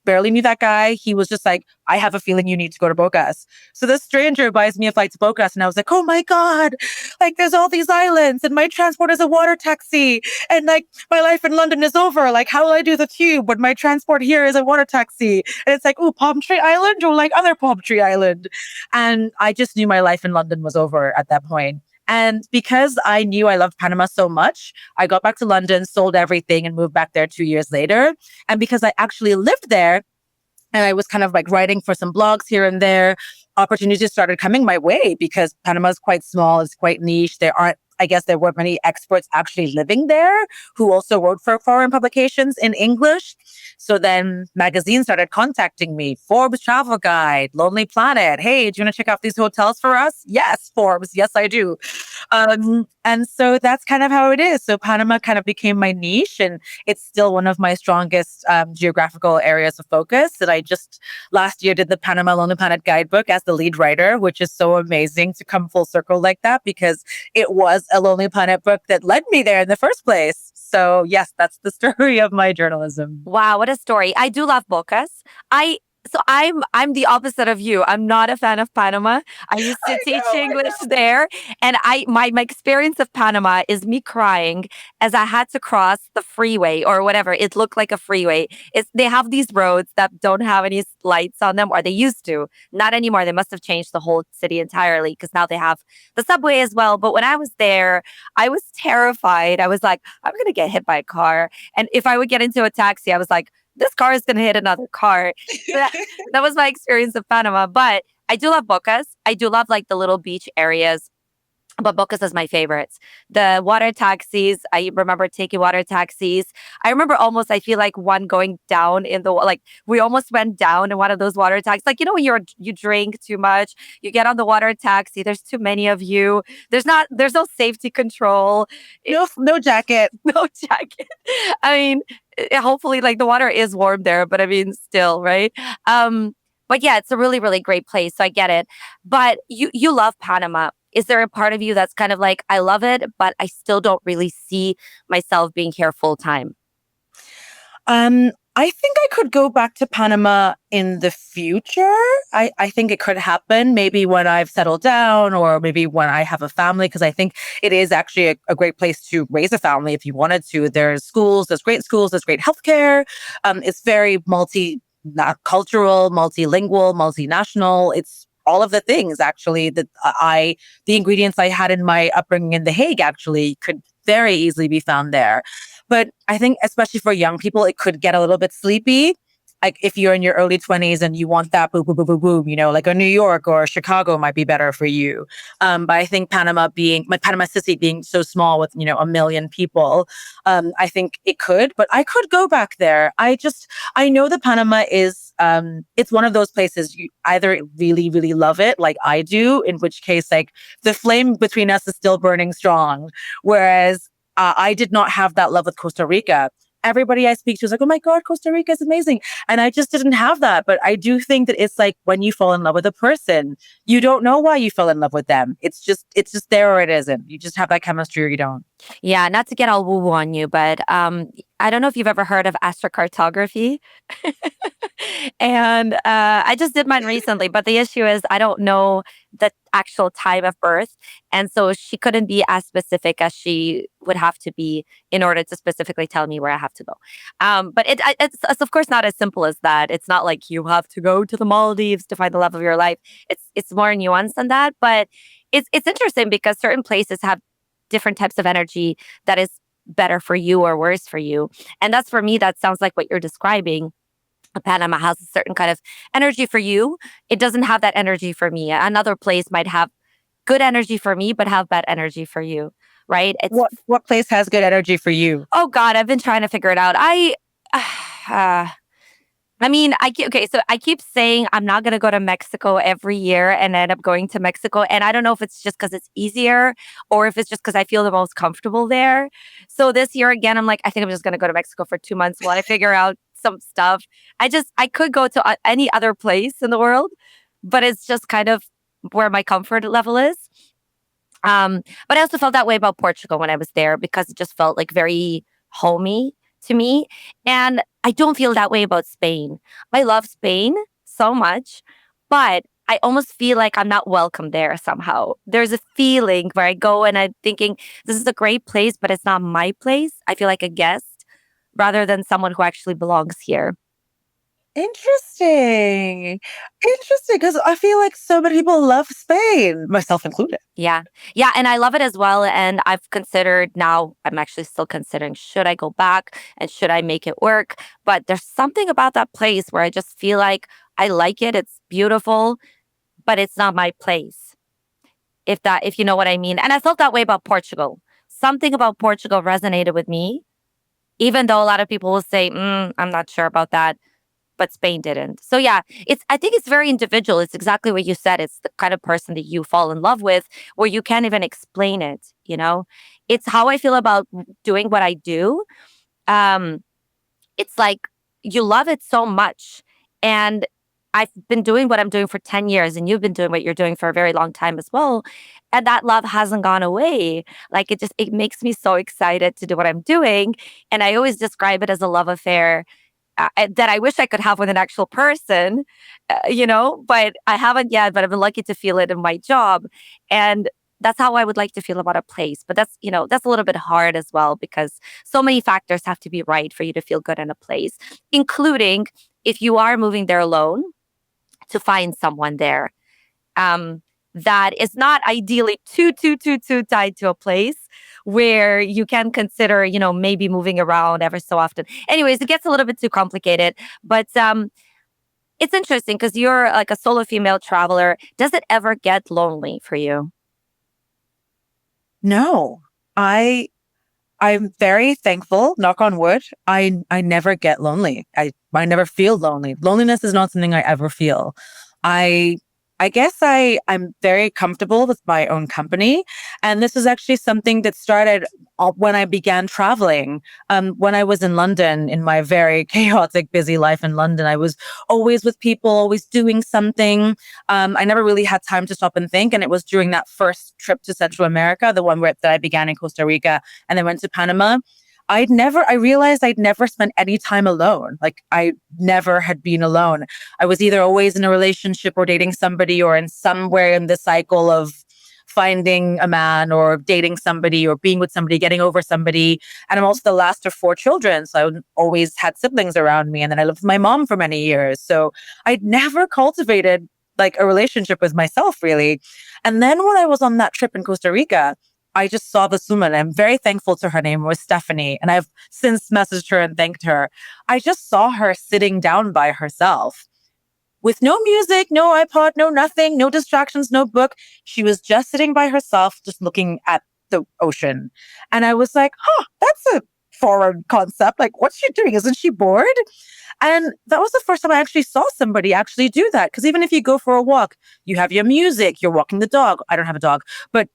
barely knew that guy. He was just like, "I have a feeling you need to go to Bocas." So this stranger buys me a flight to Bocas. And I was like, "Oh my God, like there's all these islands and my transport is a water taxi. And like my life in London is over. Like, how will I do the tube when my transport here is a water taxi?" And it's like, "Ooh, Palm Tree Island or like other Palm Tree Island." And I just knew my life in London was over at that point. And because I knew I loved Panama so much, I got back to London, sold everything, and moved back there 2 years later. And because I actually lived there and I was kind of like writing for some blogs here and there, opportunities started coming my way because Panama is quite small, it's quite niche. I guess there weren't many experts actually living there who also wrote for foreign publications in English. So then magazines started contacting me. Forbes Travel Guide, Lonely Planet. "Hey, do you want to check out these hotels for us?" "Yes, Forbes. Yes, I do." And so that's kind of how it is. So Panama kind of became my niche and it's still one of my strongest geographical areas of focus. And I just last year did the Panama Lonely Planet guidebook as the lead writer, which is so amazing to come full circle like that because it was a Lonely Planet book that led me there in the first place. So yes, that's the story of my journalism. Wow, what a story. I do love Bocas. I'm the opposite of you. I'm not a fan of Panama. I used to teach English there, and my experience of Panama is me crying as I had to cross the freeway or whatever. It looked like a freeway. They have these roads that don't have any lights on them, or they used to. Not anymore. They must have changed the whole city entirely because now they have the subway as well. But when I was there, I was terrified. I was like, I'm going to get hit by a car. And if I would get into a taxi, I was like, this car is going to hit another car. That was my experience of Panama. But I do love Bocas. I do love like the little beach areas. But Bocas is my favorites. The water taxis, I remember taking water taxis. I remember almost, I feel like one going down in the, like we almost went down in one of those water taxis. Like, when you drink too much, you get on the water taxi, there's too many of you. There's no safety control. No jacket. No jacket. I mean, hopefully like the water is warm there, but I mean, still, right? But yeah, it's a really, really great place. So I get it. But you love Panama. Is there a part of you that's kind of like, I love it, but I still don't really see myself being here full time? I think I could go back to Panama in the future. I think it could happen maybe when I've settled down or maybe when I have a family, because I think it is actually a great place to raise a family if you wanted to. There's great schools, there's great healthcare. It's very multicultural, multilingual, multinational. It's all of the things actually that the ingredients I had in my upbringing in The Hague actually could very easily be found there. But I think especially for young people, it could get a little bit sleepy. like if you're in your early 20s and you want that boom, boom, boom, boom, boom, like a New York or Chicago might be better for you. But I think Panama City being so small with, 1 million people, I think it could, but I could go back there. I know that Panama is, it's one of those places you either really, really love it, like I do, in which case, like the flame between us is still burning strong. Whereas I did not have that love with Costa Rica. Everybody I speak to is like, oh my God, Costa Rica is amazing. And I just didn't have that. But I do think that it's like when you fall in love with a person, you don't know why you fell in love with them. It's just there or it isn't. You just have that chemistry or you don't. Yeah, not to get all woo-woo on you, but I don't know if you've ever heard of astrocartography. And I just did mine recently, but the issue is I don't know the actual time of birth. And so she couldn't be as specific as she would have to be in order to specifically tell me where I have to go. But it's of course not as simple as that. It's not like you have to go to the Maldives to find the love of your life. It's more nuanced than that. But it's interesting because certain places have different types of energy that is better for you or worse for you. And that's for me, that sounds like what you're describing. Panama has a certain kind of energy for you. It doesn't have that energy for me. Another place might have good energy for me, but have bad energy for you, right? What place has good energy for you? Oh God, I've been trying to figure it out. Uh, okay, so I keep saying I'm not going to go to Mexico every year and end up going to Mexico. And I don't know if it's just because it's easier or if it's just because I feel the most comfortable there. So this year again, I'm like, I think I'm just going to go to Mexico for 2 months while I figure out some stuff. I could go to any other place in the world, but it's just kind of where my comfort level is. But I also felt that way about Portugal when I was there because it just felt like very homey to me. And I don't feel that way about Spain. I love Spain so much, but I almost feel like I'm not welcome there somehow. There's a feeling where I go and I'm thinking, this is a great place, but it's not my place. I feel like a guest rather than someone who actually belongs here. Interesting. Interesting. Because I feel like so many people love Spain, myself included. Yeah. Yeah. And I love it as well. And I've considered now, I'm actually still considering should I go back and should I make it work? But there's something about that place where I just feel like I like it. It's beautiful, but it's not my place. If you know what I mean. And I felt that way about Portugal. Something about Portugal resonated with me, even though a lot of people will say, I'm not sure about that, but Spain didn't. So yeah, I think it's very individual. It's exactly what you said. It's the kind of person that you fall in love with where you can't even explain it. It's how I feel about doing what I do. Um, it's like you love it so much. And I've been doing what I'm doing for 10 years, and you've been doing what you're doing for a very long time as well. And that love hasn't gone away. Like it makes me so excited to do what I'm doing. And I always describe it as a love affair that I wish I could have with an actual person, but I haven't yet, but I've been lucky to feel it in my job. And that's how I would like to feel about a place. But that's a little bit hard as well because so many factors have to be right for you to feel good in a place, including if you are moving there alone to find someone there. That is not ideally too tied to a place where you can consider, maybe moving around ever so often. Anyways, it gets a little bit too complicated, but it's interesting because you're like a solo female traveler. Does it ever get lonely for you? No, I'm very thankful, knock on wood. I never get lonely. I never feel lonely. Loneliness is not something I ever feel. I I guess I'm very comfortable with my own company. And this is actually something that started when I began traveling. When I was in London, in my very chaotic, busy life in London, I was always with people, always doing something. I never really had time to stop and think. And it was during that first trip to Central America, the one that I began in Costa Rica and then went to Panama. I realized I'd never spent any time alone. Like I never had been alone. I was either always in a relationship or dating somebody or in somewhere in the cycle of finding a man or dating somebody or being with somebody, getting over somebody. And I'm also the last of four children. So I always had siblings around me. And then I lived with my mom for many years. So I'd never cultivated like a relationship with myself really. And then when I was on that trip in Costa Rica, I just saw this woman. I'm very thankful to her. Name was Stephanie. And I've since messaged her and thanked her. I just saw her sitting down by herself with no music, no iPod, no nothing, no distractions, no book. She was just sitting by herself, just looking at the ocean. And I was like, that's a foreign concept. Like, what's she doing? Isn't she bored? And that was the first time I actually saw somebody actually do that. Because even if you go for a walk, you have your music, you're walking the dog. I don't have a dog, but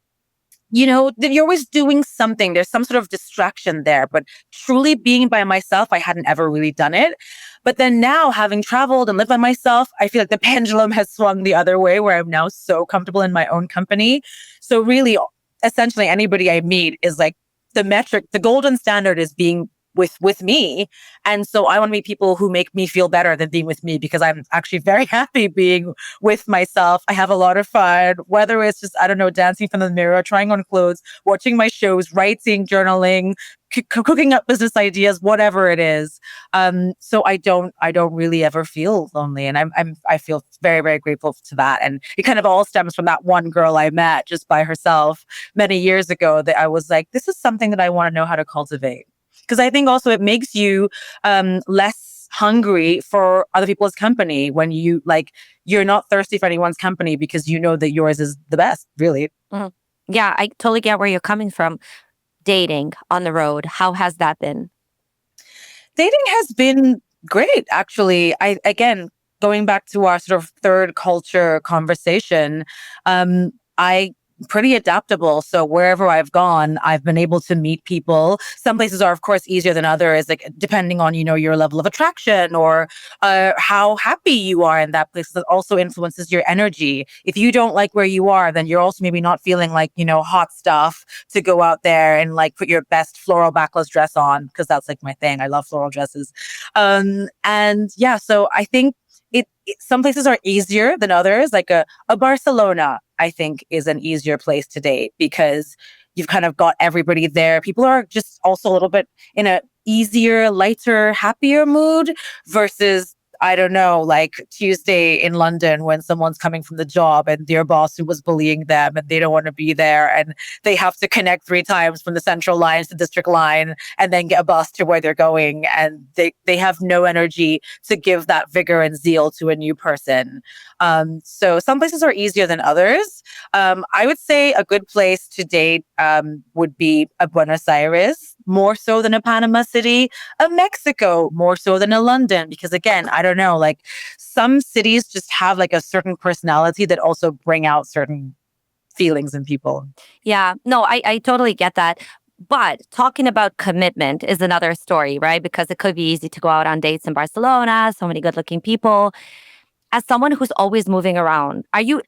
you're always doing something. There's some sort of distraction there, but truly being by myself, I hadn't ever really done it. But then now, having traveled and lived by myself, I feel like the pendulum has swung the other way where I'm now so comfortable in my own company. So really, essentially anybody I meet is like the metric, the golden standard is being with me. And so I want to meet people who make me feel better than being with me, because I'm actually very happy being with myself. I have a lot of fun, whether it's just, I don't know, dancing from the mirror, trying on clothes, watching my shows, writing, journaling, cooking up business ideas, whatever it is. So I don't really ever feel lonely. And I feel very, very grateful to that. And it kind of all stems from that one girl I met just by herself many years ago, that I was like, this is something that I want to know how to cultivate. Because I think also it makes you less hungry for other people's company when you're not thirsty for anyone's company because you know that yours is the best, really. Mhm. Yeah, I totally get where you're coming from. Dating on the road, how has that been? Dating has been great, actually. Again, going back to our sort of third culture conversation, I pretty adaptable. So wherever I've gone, I've been able to meet people. Some places are, of course, easier than others, like depending on, your level of attraction or how happy you are in that place. That also influences your energy. If you don't like where you are, then you're also maybe not feeling like, hot stuff to go out there and like put your best floral backless dress on, because that's like my thing. I love floral dresses. And yeah, so I think some places are easier than others. Like a Barcelona, I think, is an easier place to date because you've kind of got everybody there. People are just also a little bit in a easier, lighter, happier mood versus, I don't know, like Tuesday in London when someone's coming from the job and their boss who was bullying them and they don't want to be there and they have to connect 3 times from the central line to the district line and then get a bus to where they're going. And they have no energy to give that vigor and zeal to a new person. So some places are easier than others. I would say a good place to date would be a Buenos Aires, more so than a Panama City, a Mexico, more so than a London, because again, I don't know, like some cities just have like a certain personality that also bring out certain feelings in people. Yeah, no, I totally get that. But talking about commitment is another story, right? Because it could be easy to go out on dates in Barcelona, so many good looking people. As someone who's always moving around, are you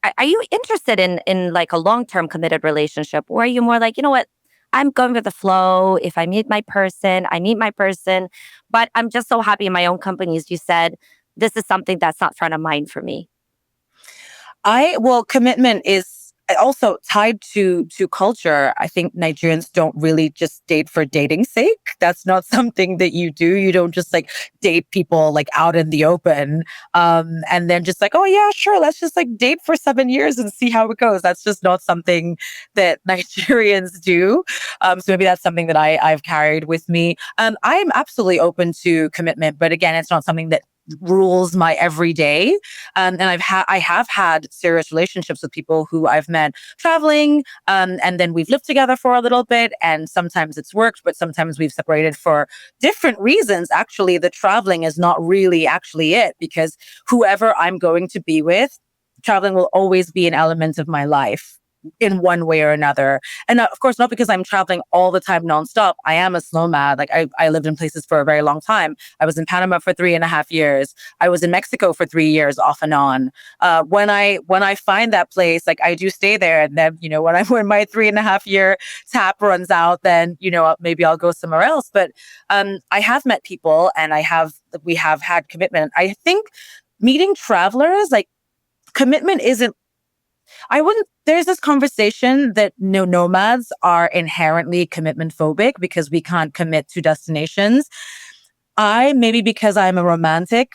interested in like a long-term committed relationship? Or are you more like, you know what? I'm going with the flow. If I meet my person, I meet my person. But I'm just so happy in my own company, as you said, this is something that's not front of mind for me. Commitment is also tied to culture. I think Nigerians don't really just date for dating's sake. That's not something that you do. You don't just like date people like out in the open, and then just like, oh yeah, sure, let's just like date for 7 years and see how it goes. That's just not something that Nigerians do. So maybe that's something that I've carried with me. I'm absolutely open to commitment, but again, it's not something that rules my everyday. And I have had serious relationships with people who I've met traveling, and then we've lived together for a little bit, and sometimes it's worked, but sometimes we've separated for different reasons. Actually, the traveling is not really actually it, because whoever I'm going to be with, traveling will always be an element of my life in one way or another. And of course, not because I'm traveling all the time nonstop. I am a nomad. Like I lived in places for a very long time. I was in Panama for 3.5 years. I was in Mexico for 3 years off and on. When I find that place, like I do stay there. And then, when my 3.5 year tap runs out, then, maybe I'll go somewhere else. But I have met people and we have had commitment. I think meeting travelers, like commitment isn't I wouldn't, there's this conversation that nomads are inherently commitment phobic because we can't commit to destinations. Maybe because I'm a romantic,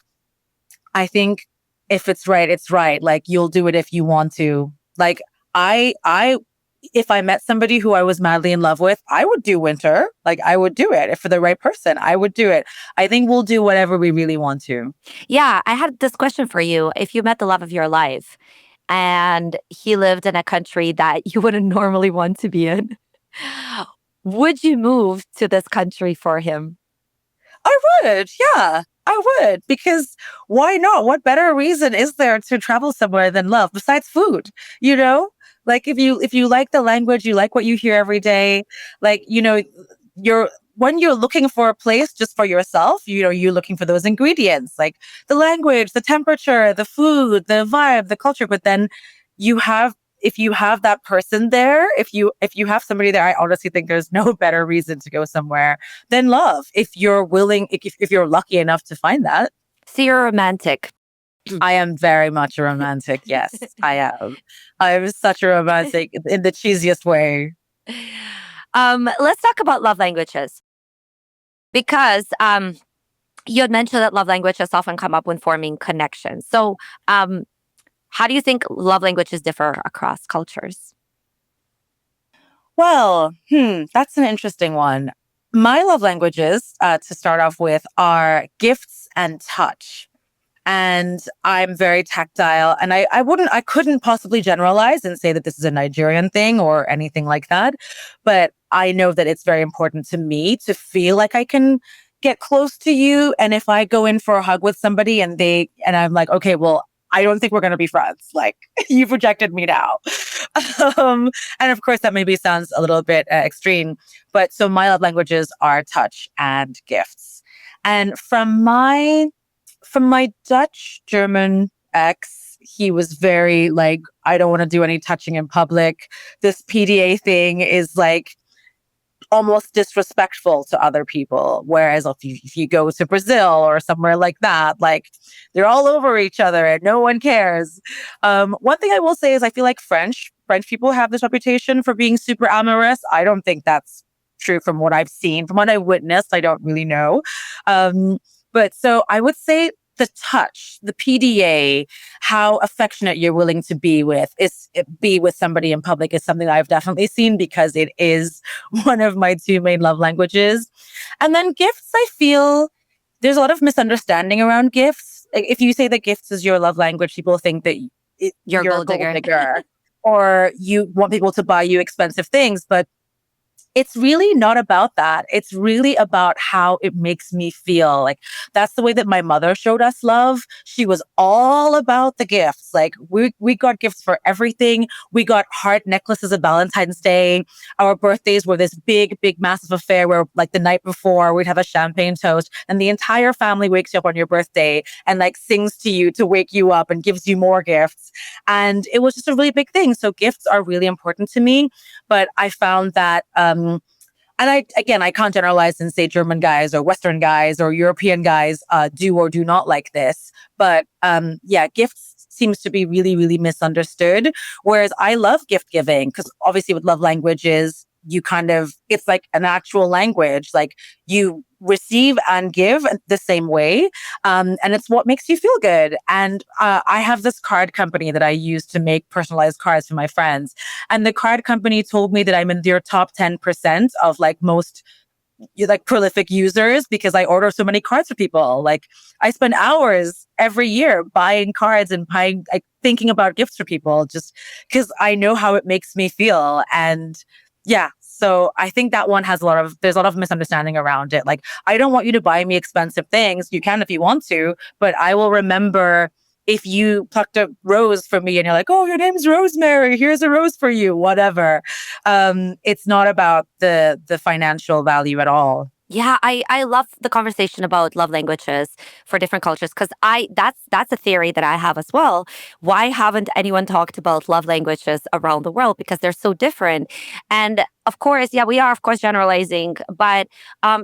I think if it's right, it's right. Like you'll do it if you want to. Like I if I met somebody who I was madly in love with, I would do winter. Like I would do it. If for the right person, I would do it. I think we'll do whatever we really want to. Yeah, I had this question for you. If you met the love of your life and he lived in a country that you wouldn't normally want to be in, would you move to this country for him? I would. Yeah, I would. Because why not? What better reason is there to travel somewhere than love besides food? You know? Like if you like the language, you like what you hear every day, like, you're when you're looking for a place just for yourself, you're looking for those ingredients, like the language, the temperature, the food, the vibe, the culture. But then you have if you have that person there, if you have somebody there, I honestly think there's no better reason to go somewhere than love. If you're willing, if you're lucky enough to find that. So you're romantic. I am very much a romantic. Yes, I am. I'm such a romantic in the cheesiest way. Let's talk about love languages because you had mentioned that love languages often come up when forming connections. So, how do you think love languages differ across cultures? Well, that's an interesting one. My love languages, to start off with, are gifts and touch. And I'm very tactile. And I couldn't possibly generalize and say that this is a Nigerian thing or anything like that. But I know that it's very important to me to feel like I can get close to you. And if I go in for a hug with somebody and I'm like, okay, well, I don't think we're going to be friends. Like you've rejected me now. um, and of course that maybe sounds a little bit extreme, but so my love languages are touch and gifts. And from my Dutch German ex, he was very like, I don't want to do any touching in public. This PDA thing is like almost disrespectful to other people. Whereas if you go to Brazil or somewhere like that, like they're all over each other and no one cares. One thing I will say is I feel like French people have this reputation for being super amorous. I don't think that's true from what I've seen, from what I witnessed. I don't really know. But so I would say the touch, the PDA, how affectionate you're willing to be with somebody in public is something I've definitely seen because it is one of my two main love languages. And then gifts, I feel there's a lot of misunderstanding around gifts. Like, if you say that gifts is your love language, people think that You're a you're a gold gold digger. digger or you want people to buy you expensive things. But it's really not about that. It's really about how it makes me feel. Like that's the way that my mother showed us love. She was all about the gifts. Like we got gifts for everything. We got heart necklaces at Valentine's Day. Our birthdays were this big, massive affair where like the night before we'd have a champagne toast and the entire family wakes you up on your birthday and like sings to you to wake you up and gives you more gifts. And it was just a really big thing. So gifts are really important to me. But I found that, and I can't generalize and say German guys or Western guys or European guys do or do not like this. But yeah, gifts seems to be really, really misunderstood. Whereas I love gift giving because obviously with love languages, it's like an actual language. Like you receive and give the same way. And it's what makes you feel good. And I have this card company that I use to make personalized cards for my friends. And the card company told me that I'm in their top 10% of like most like prolific users because I order so many cards for people. Like I spend hours every year buying cards and like thinking about gifts for people just because I know how it makes me feel. And yeah, so I think that one there's a lot of misunderstanding around it. Like I don't want you to buy me expensive things. You can if you want to, but I will remember if you plucked a rose for me and you're like, oh, your name's Rosemary, here's a rose for you, whatever. It's not about the financial value at all. Yeah, I love the conversation about love languages for different cultures because I that's a theory that I have as well. Why haven't anyone talked about love languages around the world? Because they're so different. And of course, yeah, we are of course generalizing, but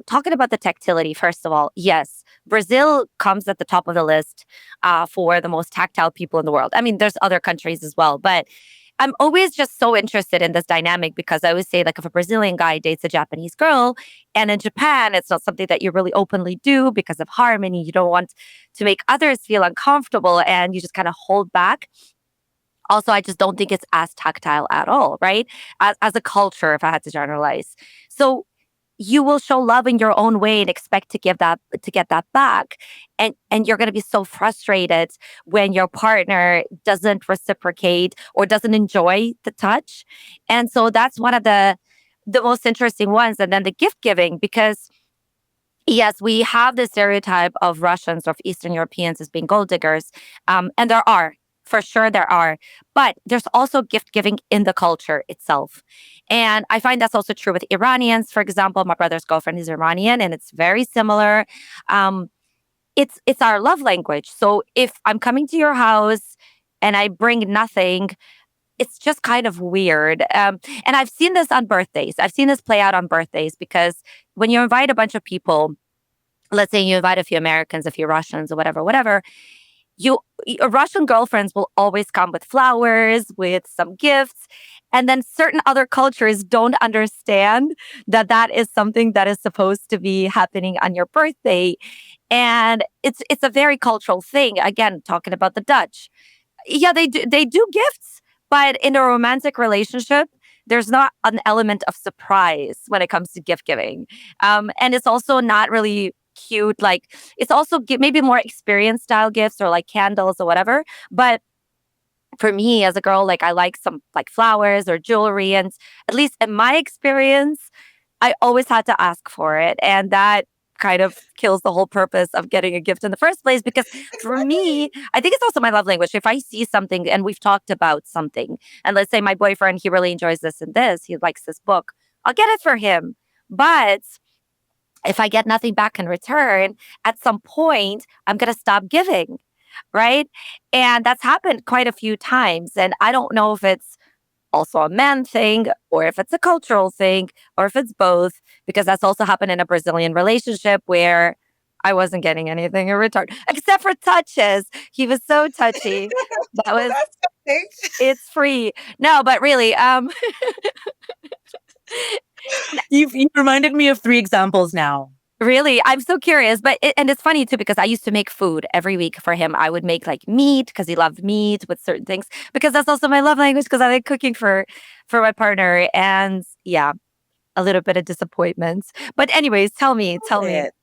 talking about the tactility, first of all, yes, Brazil comes at the top of the list for the most tactile people in the world. I mean, there's other countries as well, but I'm always just so interested in this dynamic because I always say, like, if a Brazilian guy dates a Japanese girl, and in Japan, it's not something that you really openly do because of harmony. You don't want to make others feel uncomfortable and you just kind of hold back. Also, I just don't think it's as tactile at all, right? As a culture, if I had to generalize. So you will show love in your own way and expect to get that back. And you're gonna be so frustrated when your partner doesn't reciprocate or doesn't enjoy the touch. And so that's one of the most interesting ones. And then the gift giving, because yes, we have the stereotype of Russians or of Eastern Europeans as being gold diggers. And there are, for sure, there are. But there's also gift giving in the culture itself. And I find that's also true with Iranians. For example, my brother's girlfriend is Iranian, and it's very similar. Um, it's our love language. So if I'm coming to your house and I bring nothing, it's just kind of weird. And I've seen this on birthdays. I've seen this play out on birthdays because when you invite a bunch of people, let's say you invite a few Americans, a few Russians, or whatever, whatever, you Russian girlfriends will always come with flowers, with some gifts. And then certain other cultures don't understand that that is something that is supposed to be happening on your birthday. And it's a very cultural thing. Again, talking about the Dutch. Yeah, they do gifts, but in a romantic relationship, there's not an element of surprise when it comes to gift giving. And it's also not really cute. Like it's also maybe more experience style gifts or like candles or whatever. But for me as a girl, like I like some like flowers or jewelry. And at least in my experience, I always had to ask for it. And that kind of kills the whole purpose of getting a gift in the first place. Because for me, I think it's also my love language. If I see something and we've talked about something, and let's say my boyfriend, he really enjoys this and this, he likes this book, I'll get it for him. But if I get nothing back in return, at some point, I'm going to stop giving. Right. And that's happened quite a few times. And I don't know if it's also a man thing or if it's a cultural thing or if it's both, because that's also happened in a Brazilian relationship where I wasn't getting anything in return except for touches. He was so touchy. That was That's something. it's free. No, but really, You've reminded me of three examples now. really, I'm so curious. And it's funny too because I used to make food every week for him. I would make like meat because he loved meat with certain things because that's also my love language because I like cooking for my partner. And yeah, a little bit of disappointment. But anyways, tell me. It.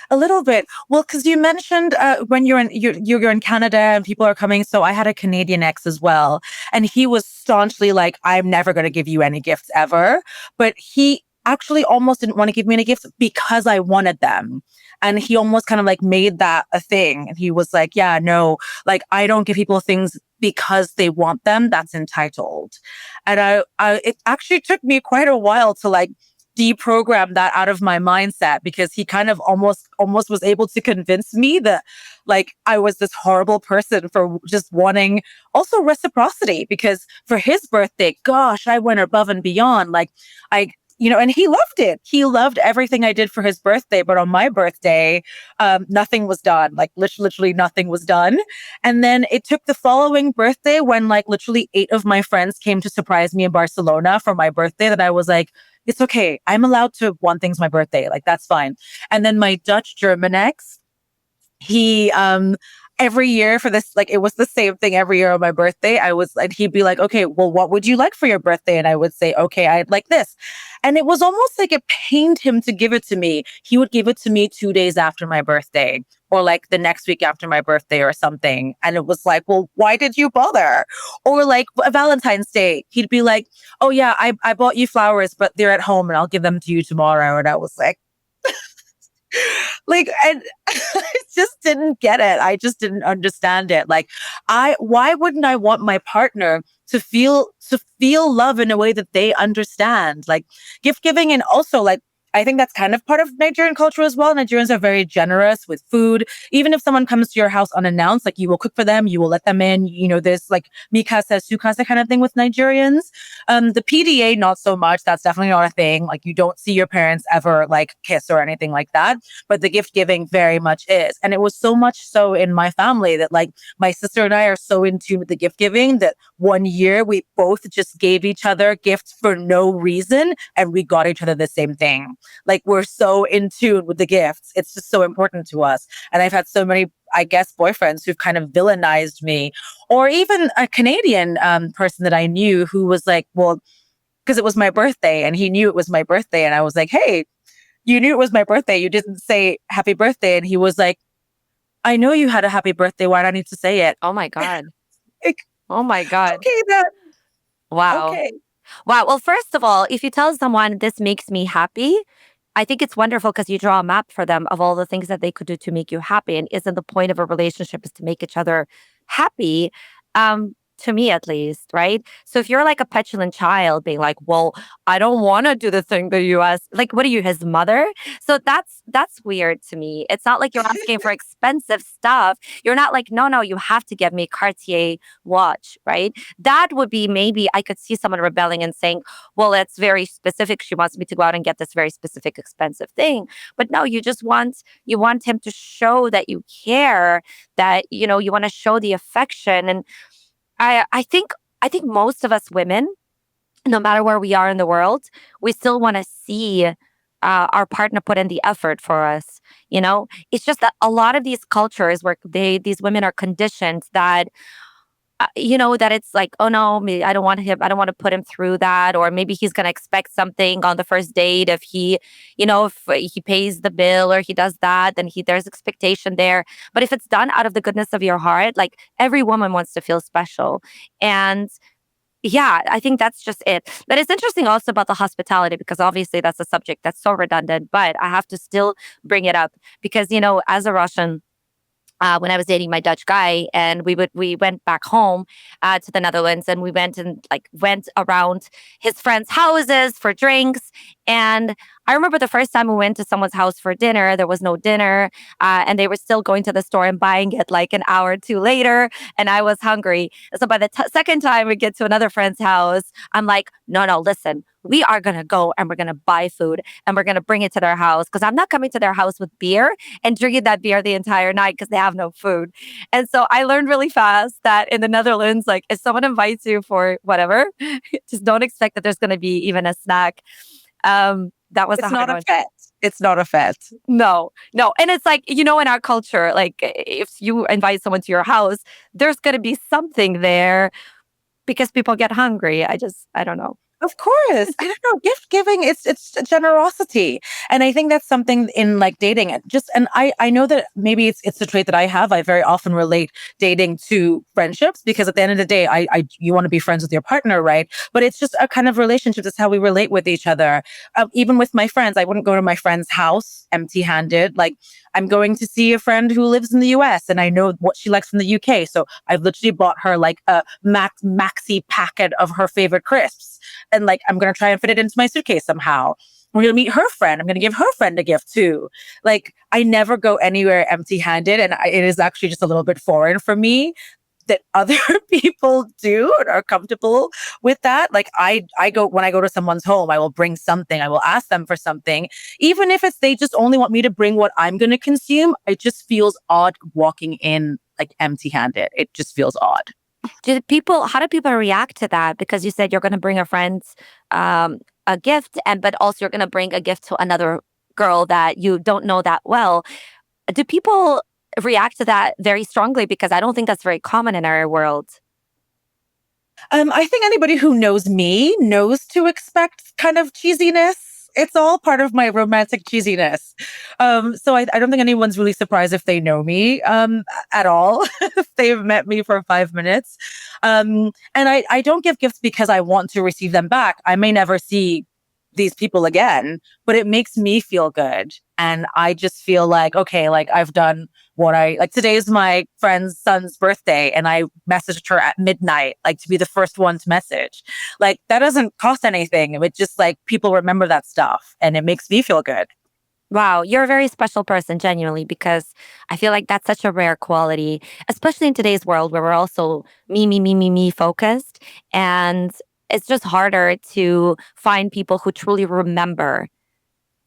A little bit. Well, because you mentioned when you're in Canada and people are coming. So I had a Canadian ex as well, and he was staunchly like, "I'm never going to give you any gifts ever." But he actually almost didn't want to give me any gifts because I wanted them, and he almost kind of like made that a thing. And he was like, "Yeah, no, like I don't give people things because they want them. That's entitled." And it actually took me quite a while to like deprogram that out of my mindset because he kind of almost was able to convince me that like I was this horrible person for just wanting also reciprocity because for his birthday, gosh, I went above and beyond. Like I and he loved it. He loved everything I did for his birthday. But on my birthday, nothing was done. Like literally nothing was done. And then it took the following birthday when like literally 8 of my friends came to surprise me in Barcelona for my birthday that I was like, it's okay. I'm allowed to want things my birthday. Like that's fine. And then my Dutch German ex, he every year for this, like it was the same thing every year on my birthday. And he'd be like, okay, well, what would you like for your birthday? And I would say, okay, I'd like this. And it was almost like it pained him to give it to me. He would give it to me 2 days after my birthday or like the next week after my birthday or something. And it was like, well, why did you bother? Or like a Valentine's Day, he'd be like, oh yeah, I bought you flowers, but they're at home and I'll give them to you tomorrow. And I was like, and I just didn't get it. I just didn't understand it. Like, why wouldn't I want my partner to feel love in a way that they understand? Like gift giving, and also like I think that's kind of part of Nigerian culture as well. Nigerians are very generous with food. Even if someone comes to your house unannounced, like you will cook for them, you will let them in. There's like mikasa, sukasa kind of thing with Nigerians. The PDA, not so much. That's definitely not a thing. Like you don't see your parents ever like kiss or anything like that. But the gift giving very much is. And it was so much so in my family that like my sister and I are so in tune with the gift giving that one year we both just gave each other gifts for no reason and we got each other the same thing. Like we're so in tune with the gifts. It's just so important to us. And I've had so many, I guess, boyfriends who've kind of villainized me, or even a Canadian person that I knew who was like, well, because it was my birthday and he knew it was my birthday. And I was like, hey, you knew it was my birthday. You didn't say happy birthday. And he was like, I know you had a happy birthday. Why do I need to say it? Oh my God. Like, Oh my God. okay, then. Wow. Okay. Wow. Well, first of all, if you tell someone this makes me happy, I think it's wonderful because you draw a map for them of all the things that they could do to make you happy. And isn't the point of a relationship is to make each other happy? To me at least, right? So if you're like a petulant child being like, well, I don't want to do the thing that you asked, like, what are you, his mother? So that's weird to me. It's not like you're asking for expensive stuff. You're not like, no, you have to get me a Cartier watch, right? That would be maybe I could see someone rebelling and saying, well, it's very specific. She wants me to go out and get this very specific expensive thing. But no, you want him to show that you care, that you want to show the affection. And I think most of us women, no matter where we are in the world, we still want to see our partner put in the effort for us. It's just that a lot of these cultures where these women are conditioned that that it's like, oh no, I don't want him. I don't want to put him through that. Or maybe he's going to expect something on the first date. If if he pays the bill or he does that, then there's expectation there. But if it's done out of the goodness of your heart, like every woman wants to feel special. And yeah, I think that's just it. But it's interesting also about the hospitality because obviously that's a subject that's so redundant, but I have to still bring it up because, as a Russian, when I was dating my Dutch guy, and we went back home to the Netherlands, and we went around his friends' houses for drinks. And I remember the first time we went to someone's house for dinner, there was no dinner, and they were still going to the store and buying it like an hour or two later, and I was hungry. So by the second time we get to another friend's house, I'm like, no, listen. We are going to go and we're going to buy food and we're going to bring it to their house because I'm not coming to their house with beer and drinking that beer the entire night because they have no food. And so I learned really fast that in the Netherlands, like if someone invites you for whatever, just don't expect that there's going to be even a snack. That was a It's hard not a one. fet. It's not a fet. No. And it's like, in our culture, like if you invite someone to your house, there's going to be something there because people get hungry. I don't know. Of course. I don't know. Gift giving, it's generosity. And I think that's something in like dating. And I know that maybe it's a trait that I have. I very often relate dating to friendships because at the end of the day, you want to be friends with your partner, right? But it's just a kind of relationship. It's how we relate with each other. Even with my friends, I wouldn't go to my friend's house empty-handed. Like I'm going to see a friend who lives in the US and I know what she likes from the UK. So I've literally bought her like a maxi packet of her favorite crisps. And like, I'm going to try and fit it into my suitcase somehow. We're going to meet her friend. I'm going to give her friend a gift too. Like, I never go anywhere empty handed. And it is actually just a little bit foreign for me that other people do and are comfortable with that. Like when I go to someone's home, I will bring something. I will ask them for something. Even if they just only want me to bring what I'm going to consume, it just feels odd walking in like empty handed. It just feels odd. How do people react to that? Because you said you're going to bring a friend a gift, but also you're going to bring a gift to another girl that you don't know that well. Do people react to that very strongly? Because I don't think that's very common in our world. I think anybody who knows me knows to expect kind of cheesiness. It's all part of my romantic cheesiness. So I don't think anyone's really surprised if they know me at all, if they've met me for 5 minutes. And I don't give gifts because I want to receive them back. I may never see these people again, but it makes me feel good. And I just feel like, okay, like I've done today's my friend's son's birthday and I messaged her at midnight, like to be the first one to message. Like that doesn't cost anything. It just like people remember that stuff and it makes me feel good. Wow, you're a very special person, genuinely, because I feel like that's such a rare quality, especially in today's world where we're also me focused. And it's just harder to find people who truly remember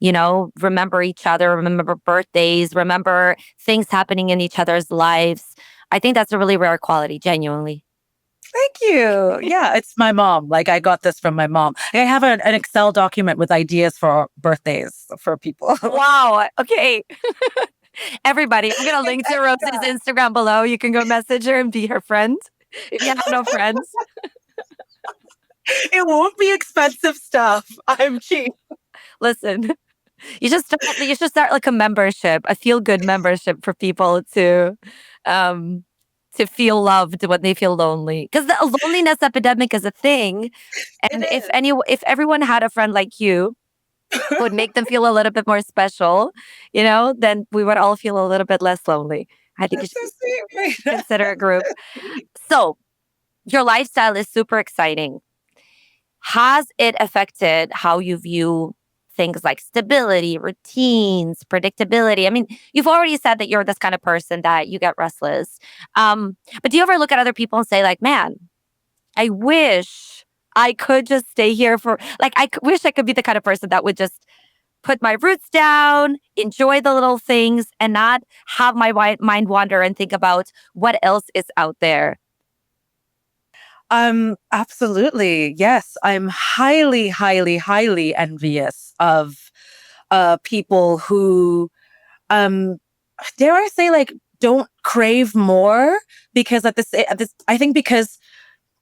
each other, remember birthdays, remember things happening in each other's lives. I think that's a really rare quality, genuinely. Thank you. Yeah, it's my mom. Like I got this from my mom. I have an Excel document with ideas for birthdays for people. Wow. Okay. Everybody, I'm going to It's link to Rose's extra. Instagram below. You can go message her and be her friend if you have no friends. It won't be expensive stuff. I'm cheap. Listen, you should start like a membership, a feel good membership for people um to feel loved when they feel lonely. Because the loneliness epidemic is a thing. It And is. if everyone had a friend like you who would make them feel a little bit more special, then we would all feel a little bit less lonely. I think you That's so should sweet. consider a group. That's sweet. So your lifestyle is super exciting. Has it affected how you view things like stability, routines, predictability? I mean, you've already said that you're this kind of person that you get restless. But do you ever look at other people and say, like, man, I wish I could just stay here for, like, wish I could be the kind of person that would just put my roots down, enjoy the little things, and not have my mind wander and think about what else is out there. Absolutely. Yes. I'm highly, highly, highly envious of people who um dare I say like don't crave more because at this I think because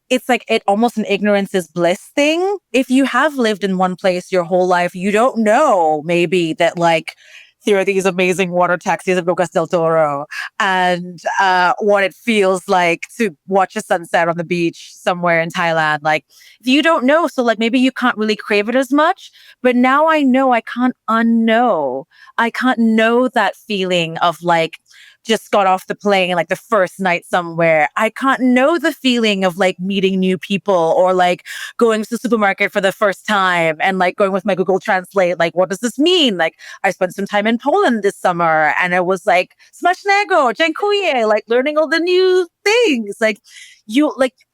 it's like it almost an ignorance is bliss thing. If you have lived in one place your whole life, you don't know maybe that like there are these amazing water taxis at Bocas del Toro and what it feels like to watch a sunset on the beach somewhere in Thailand. Like you don't know. So like maybe you can't really crave it as much. But now I know I can't unknow. I can't know that feeling of like just got off the plane like the first night somewhere. I can't know the feeling of like meeting new people or like going to the supermarket for the first time and like going with my Google Translate. Like, what does this mean? Like, I spent some time in Poland this summer and it was like smacznego, dziękuję, like learning all the new things. Like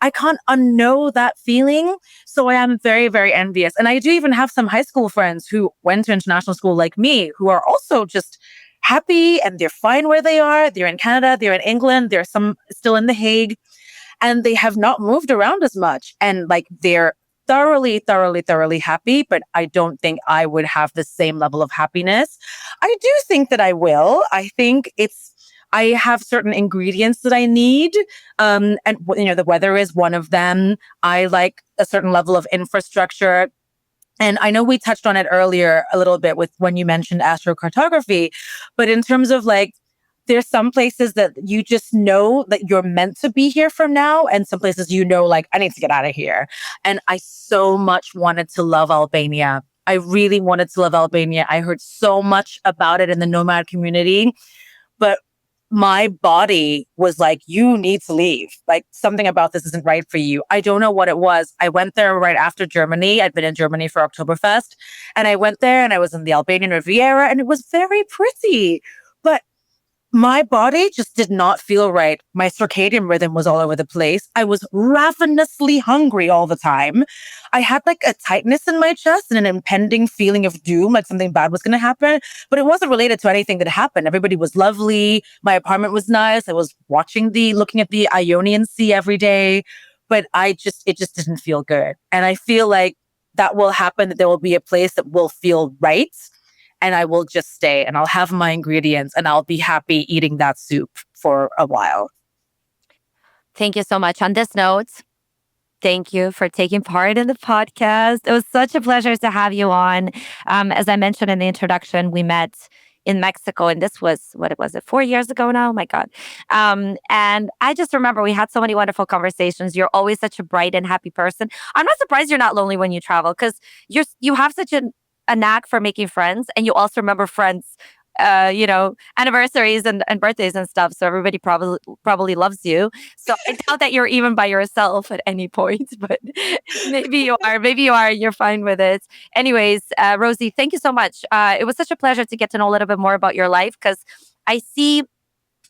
I can't unknow that feeling. So I am very, very envious. And I do even have some high school friends who went to international school like me who are also just happy and they're fine where they are. They're in Canada, they're in England, they're some still in The Hague, and they have not moved around as much. And like they're thoroughly, thoroughly, thoroughly happy, but I don't think I would have the same level of happiness. I do think that I will. I think I have certain ingredients that I need. And the weather is one of them. I like a certain level of infrastructure. And I know we touched on it earlier a little bit with when you mentioned astrocartography, but in terms of like, there's some places that you just know that you're meant to be here from now, and some places like, I need to get out of here. And I so much wanted to love Albania. I really wanted to love Albania. I heard so much about it in the nomad community, but my body was like, you need to leave. Like something about this isn't right for you. I don't know what it was. I went there right after Germany. I'd been in Germany for Oktoberfest and I went there and I was in the Albanian Riviera and it was very pretty. But my body just did not feel right. My circadian rhythm was all over the place. I was ravenously hungry all the time. I had like a tightness in my chest and an impending feeling of doom, like something bad was going to happen. But it wasn't related to anything that happened. Everybody was lovely. My apartment was nice. I was looking at the Ionian Sea every day. But it just didn't feel good. And I feel like that will happen, that there will be a place that will feel right and I will just stay and I'll have my ingredients and I'll be happy eating that soup for a while. Thank you so much. On this note, thank you for taking part in the podcast. It was such a pleasure to have you on. As I mentioned in the introduction, we met in Mexico, and this was, what was it, 4 years ago now? Oh my God. And I just remember we had so many wonderful conversations. You're always such a bright and happy person. I'm not surprised you're not lonely when you travel because you have such a knack for making friends, and you also remember friends anniversaries and birthdays and stuff. So everybody probably loves you. So I doubt that you're even by yourself at any point, but maybe you are. Maybe you are. You're fine with it. Anyways, Rosie, thank you so much. It was such a pleasure to get to know a little bit more about your life because I see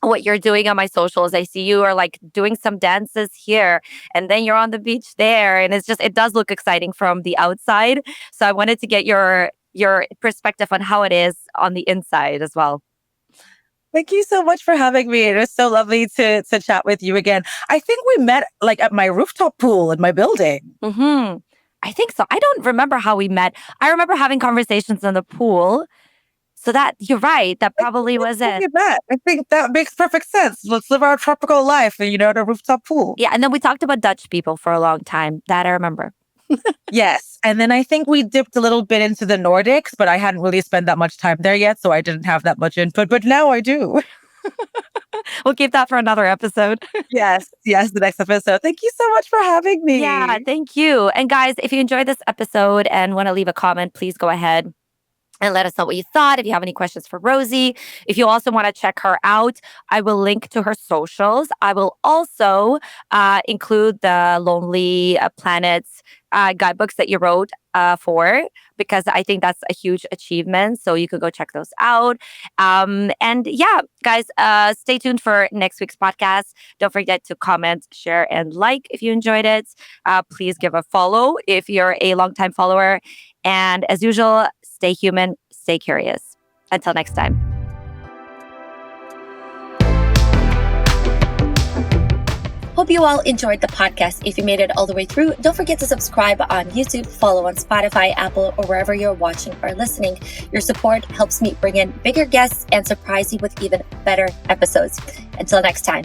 what you're doing on my socials. I see you are like doing some dances here and then you're on the beach there. And it does look exciting from the outside. So I wanted to get your perspective on how it is on the inside as well. Thank you so much for having me. It was so lovely to chat with you again. I think we met like at my rooftop pool in my building. Hmm. I think so. I don't remember how we met. I remember having conversations in the pool. So that you're right. That I think probably that's was how it. we met. I think that makes perfect sense. Let's live our tropical life, at a rooftop pool. Yeah. And then we talked about Dutch people for a long time. That I remember. Yes. And then I think we dipped a little bit into the Nordics, but I hadn't really spent that much time there yet. So I didn't have that much input, but now I do. We'll keep that for another episode. Yes. Yes. The next episode. Thank you so much for having Yeah. me. Thank you. And guys, if you enjoyed this episode and want to leave a comment, please go ahead and let us know what you thought. If you have any questions for Rosie, if you also want to check her out, I will link to her socials. I will also include the Lonely Planets guidebooks that you wrote for, because I think that's a huge achievement. So you could go check those out. And yeah, guys, stay tuned for next week's podcast. Don't forget to comment, share, and like if you enjoyed it. Please give a follow if you're a longtime follower. And as usual, stay human, stay curious. Until next time. Hope you all enjoyed the podcast. If you made it all the way through, don't forget to subscribe on YouTube, follow on Spotify, Apple, or wherever you're watching or listening. Your support helps me bring in bigger guests and surprise you with even better episodes. Until next time.